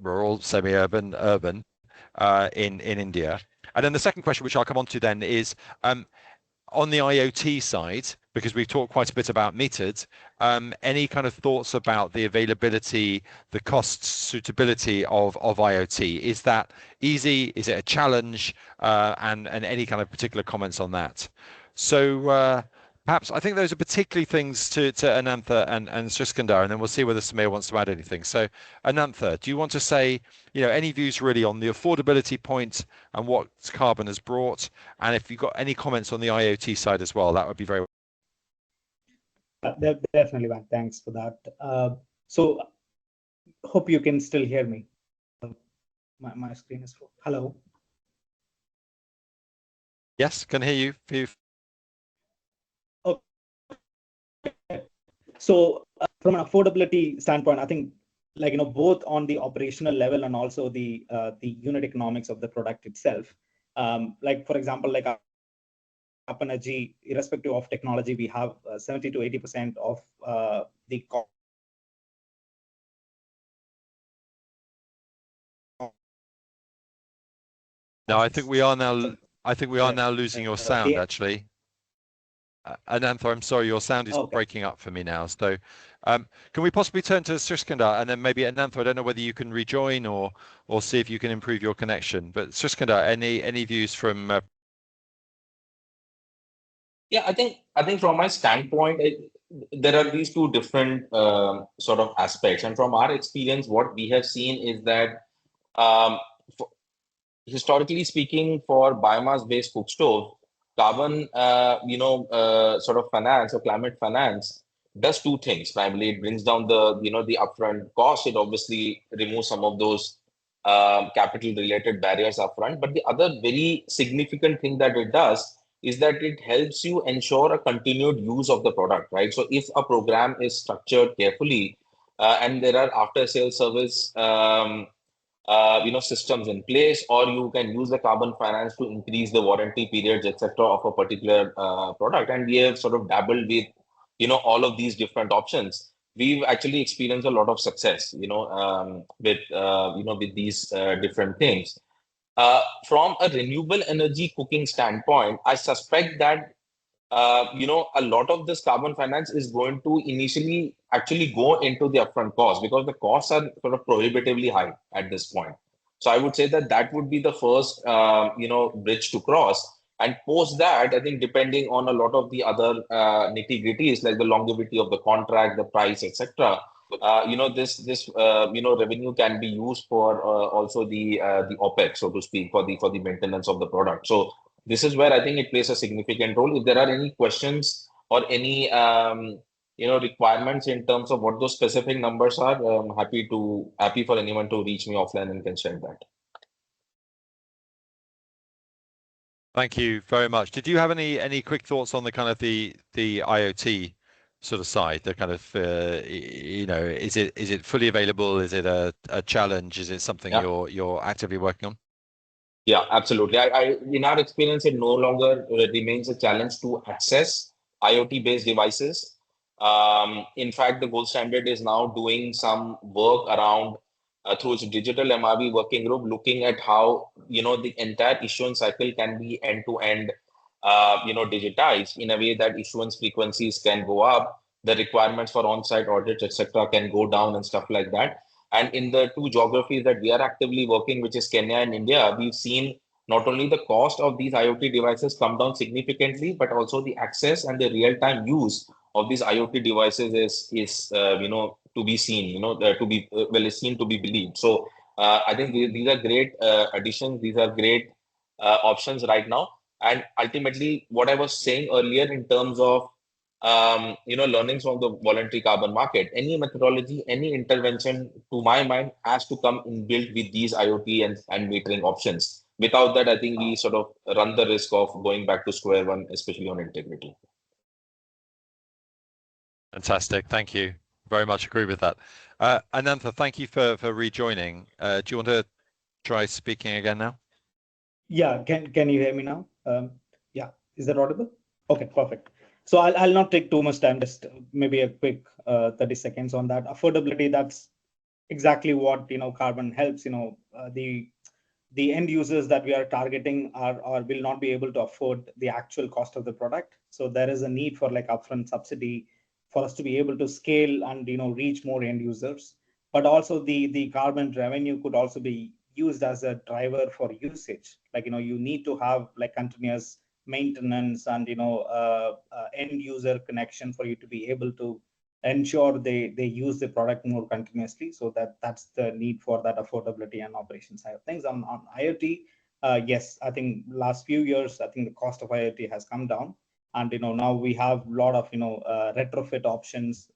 rural, semi-urban, urban, in India? And then the second question, which I'll come on to then, is on the IoT side, because we've talked quite a bit about metered. Any kind of thoughts about the availability, the cost, suitability of IoT? Is that easy? Is it a challenge? And any kind of particular comments on that? So perhaps I think those are particularly things to Anantha and Sriskandar, and then we'll see whether Samir wants to add anything. So Anantha, do you want to say, any views really on the affordability point and what Carbon has brought? And if you've got any comments on the IoT side as well, that would be very Definitely, man. Thanks for that. So hope you can still hear me. My screen is full. Hello. Yes, can hear you. So from an affordability standpoint, I think both on the operational level and also the unit economics of the product itself. For example, UpEnergy, irrespective of technology, we have 70 to 80% of the cost. No, I think we are now losing your sound, actually. Anantha, I'm sorry, your sound is breaking up for me now. So can we possibly turn to Sriskandar, and then maybe Anantha, I don't know whether you can rejoin or see if you can improve your connection. But Sriskandar, any views from Yeah, I think from my standpoint, there are these two different sort of aspects. And from our experience, what we have seen is that historically speaking, for biomass-based cook stove, Carbon, sort of finance or climate finance does two things. Primarily, it brings down the upfront cost. It obviously removes some of those capital-related barriers upfront. But the other very significant thing that it does is that it helps you ensure a continued use of the product, right? So if a program is structured carefully and there are after-sales service systems in place, or you can use the carbon finance to increase the warranty periods, etc., of a particular product. And we have sort of dabbled with, all of these different options. We've actually experienced a lot of success, with these different things. From a renewable energy cooking standpoint, I suspect that a lot of this carbon finance is going to initially actually go into the upfront cost, because the costs are sort of prohibitively high at this point. So I would say that would be the first, bridge to cross. And post that, I think depending on a lot of the other nitty-gritties, like the longevity of the contract, the price, etc., this revenue can be used for also the OPEX, so to speak, for the maintenance of the product. So this is where I think it plays a significant role. If there are any questions or any requirements in terms of what those specific numbers are, I'm happy for anyone to reach me offline and can share that. Thank you very much. Did you have any quick thoughts on the kind of the IoT sort of side? The kind of is it fully available? Is it a challenge? Is it something you're actively working on? Yeah, absolutely. In our experience, it no longer remains a challenge to access IoT-based devices. In fact, the gold standard is now doing some work around through its digital MRV working group, looking at how the entire issuance cycle can be end-to-end digitized in a way that issuance frequencies can go up, the requirements for on-site audits, etc., can go down and stuff like that. And in the two geographies that we are actively working, which is Kenya and India, we've seen not only the cost of these IoT devices come down significantly, but also the access and the real-time use of these IoT devices is to be seen, to be believed. So I think these are great additions. These are great options right now. And ultimately, what I was saying earlier in terms of learnings from the voluntary carbon market, any methodology, any intervention, to my mind, has to come inbuilt with these IoT and metering options. Without that, I think we sort of run the risk of going back to square one, especially on integrity. Fantastic. Thank you. Very much agree with that. Anantha, thank you for rejoining. Do you want to try speaking again now? Yeah, can you hear me now? Yeah, is that audible? Okay, perfect. So I'll not take too much time, just maybe a quick 30 seconds on that. Affordability, that's exactly what Carbon helps. The the end users that we are targeting are or will not be able to afford the actual cost of the product. So there is a need for like upfront subsidy for us to be able to scale and reach more end users. But also the carbon revenue could also be used as a driver for usage. Like you need to have like continuous maintenance and end user connection for you to be able to ensure they use the product more continuously. So that's the need for that affordability and operation side of things. On IoT, yes, I think last few years, I think the cost of IoT has come down, and now we have a lot of retrofit options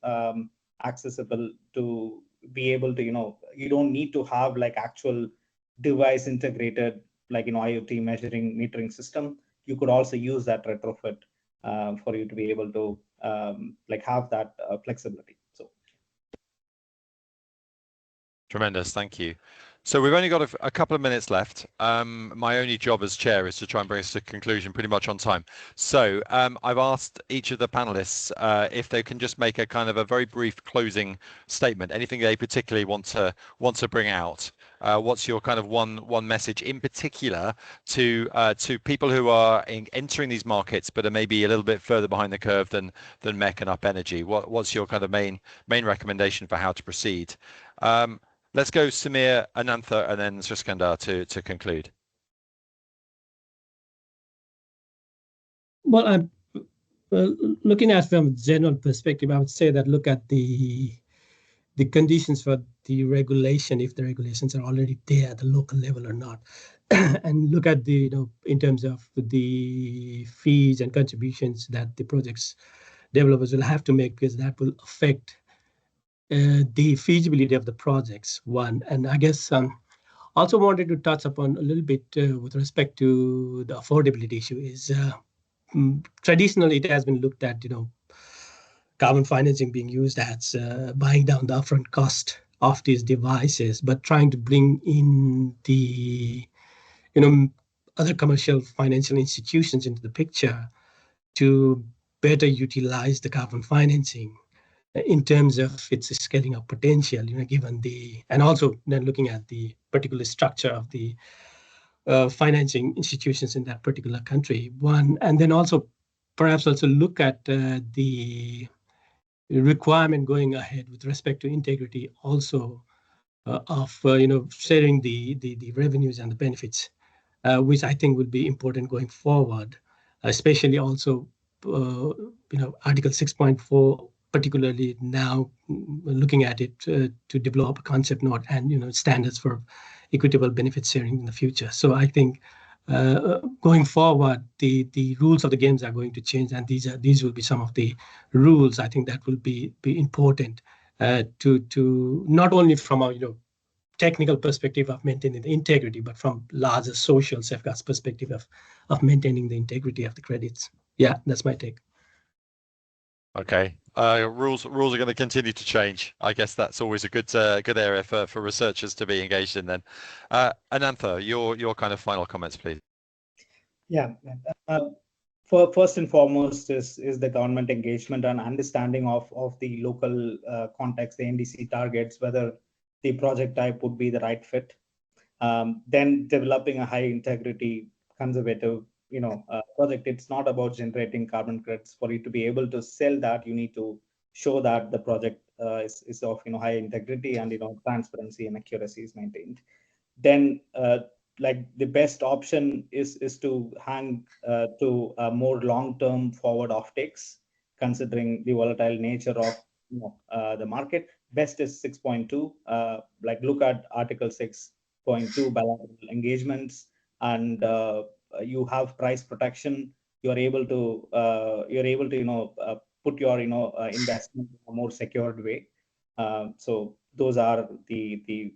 accessible to be able to you don't need to have like actual device integrated like IoT measuring metering system. You could also use that retrofit for you to be able to like have that flexibility. So Tremendous, thank you. So we've only got a couple of minutes left. My only job as chair is to try and bring us to conclusion pretty much on time. So I've asked each of the panelists if they can just make a kind of a very brief closing statement, anything they particularly want to bring out. What's your kind of one message in particular to people who are entering these markets but are maybe a little bit further behind the curve than MEC and Up Energy? What's your kind of main recommendation for how to proceed? Let's go Samir, Anantha, and then Sriskandar to conclude. Well, I'm looking at from general perspective, I would say that look at the conditions for the regulation, if the regulations are already there at the local level or not, and look at the in terms of the fees and contributions that the projects developers will have to make, because that will affect the feasibility of the projects, one. And I guess also wanted to touch upon a little bit with respect to the affordability issue is traditionally it has been looked at, carbon financing being used as buying down the upfront cost of these devices, but trying to bring in the, other commercial financial institutions into the picture to better utilize the carbon financing in terms of its scaling up potential, given and also then looking at the particular structure of the financing institutions in that particular country, one, and then also perhaps also look at the requirement going ahead with respect to integrity also of, sharing the revenues and the benefits, which I think will be important going forward, especially also, Article 6.4, particularly now looking at it to develop a concept note and standards for equitable benefit sharing in the future. So I think going forward, the rules of the games are going to change, and these will be some of the rules I think that will be important to not only from a technical perspective of maintaining the integrity, but from larger social safeguards perspective of maintaining the integrity of the credits. Yeah, that's my take. Okay, rules are going to continue to change. I guess that's always a good area for researchers to be engaged in. Then, Anantha, your kind of final comments, please. Yeah, first and foremost is the government engagement and understanding of the local context, the NDC targets, whether the project type would be the right fit. Then developing a high integrity, conservative project. It's not about generating carbon credits. For you to be able to sell that, you need to show that the project is of high integrity and transparency and accuracy is maintained. Then like the best option is to hang to more long-term forward offtakes, considering the volatile nature of the market. Best is 6.2. Like look at Article 6.2 bilateral engagements, and you have price protection. You're able to put your investment in a more secured way. So those are the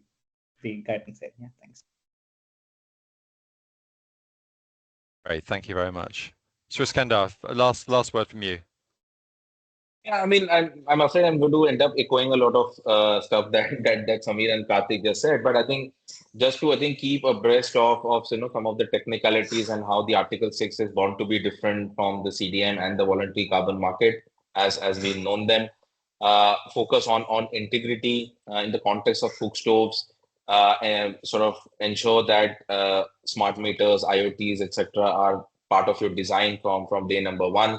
guidance there. Yeah, thanks. Great, thank you very much. Sriskandar, last word from you. Yeah, I mean, I'm afraid I'm going to end up echoing a lot of stuff that Samir and Karthik just said. But I think just to keep abreast of some of the technicalities and how the Article 6 is bound to be different from the CDM and the voluntary carbon market as we've known them. Focus on integrity in the context of cook stoves. and sort of ensure that smart meters, IoTs, etc., are part of your design from day number one.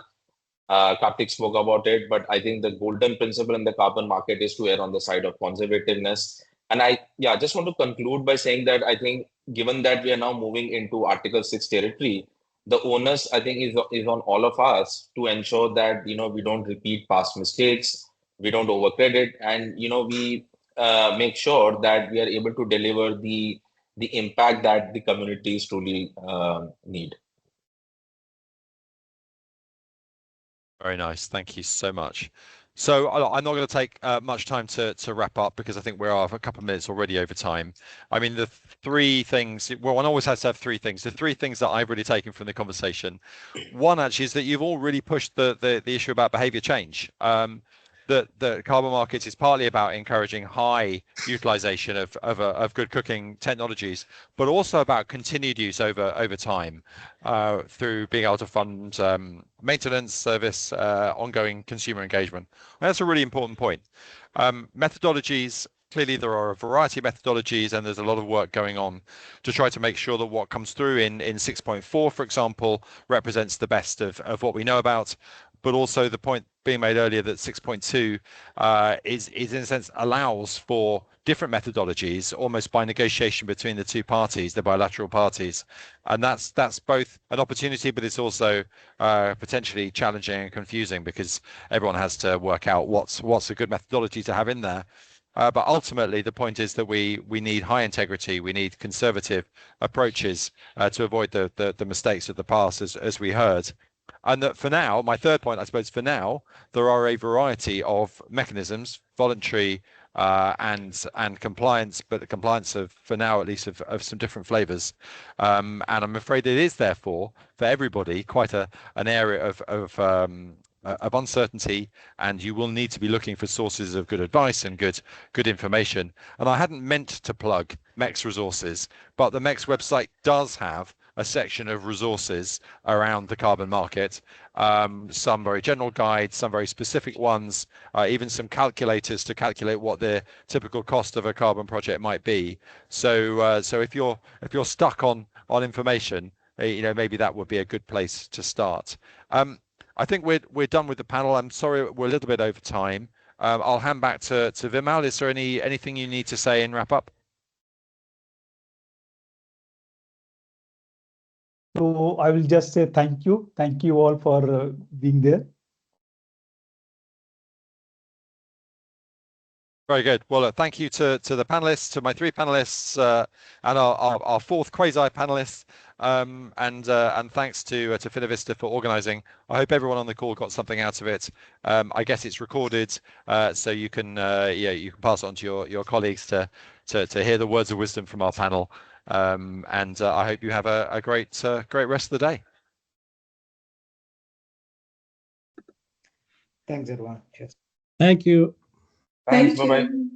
Karthik spoke about it, but I think the golden principle in the carbon market is to err on the side of conservativeness. And I just want to conclude by saying that I think given that we are now moving into Article 6 territory, the onus I think is on all of us to ensure that we don't repeat past mistakes, we don't overcredit, and we make sure that we are able to deliver the impact that the communities truly need. Very nice. Thank you so much. So I'm not going to take much time to wrap up because I think we're a couple of minutes already over time. I mean, the three things, well, one always has to have three things. The three things that I've really taken from the conversation, one actually is that you've all really pushed the issue about behavior change. The carbon markets is partly about encouraging high utilization of good cooking technologies, but also about continued use over time through being able to fund maintenance, service, ongoing consumer engagement. And that's a really important point. Methodologies. Clearly, there are a variety of methodologies, and there's a lot of work going on to try to make sure that what comes through in 6.4, for example, represents the best of what we know about. But also the point being made earlier that 6.2 is in a sense allows for different methodologies almost by negotiation between the two parties, the bilateral parties, and that's both an opportunity, but it's also potentially challenging and confusing because everyone has to work out what's a good methodology to have in there. But ultimately, the point is that we need high integrity, we need conservative approaches to avoid the mistakes of the past, as we heard. And that for now, my third point, I suppose, for now, there are a variety of mechanisms, voluntary and compliance, but the compliance for now, at least, of some different flavors. And I'm afraid it is, therefore, for everybody, quite an area of uncertainty, and you will need to be looking for sources of good advice and good information. And I hadn't meant to plug MEX resources, but the MEX website does have a section of resources around the carbon market, some very general guides, some very specific ones, even some calculators to calculate what the typical cost of a carbon project might be. So if you're stuck on information, maybe that would be a good place to start. I think we're done with the panel. I'm sorry we're a little bit over time. I'll hand back to Vimal. Is there anything you need to say and wrap up? So I will just say thank you. Thank you all for being there. Very good. Well, thank you to the panelists, to my three panelists, and our fourth quasi panelist, and thanks to Finovista for organising. I hope everyone on the call got something out of it. I guess it's recorded, so you can pass it on to your colleagues to hear the words of wisdom from our panel. And I hope you have a great rest of the day. Thanks, everyone. Cheers. Thank you. Thanks. Thank Bye-bye. you.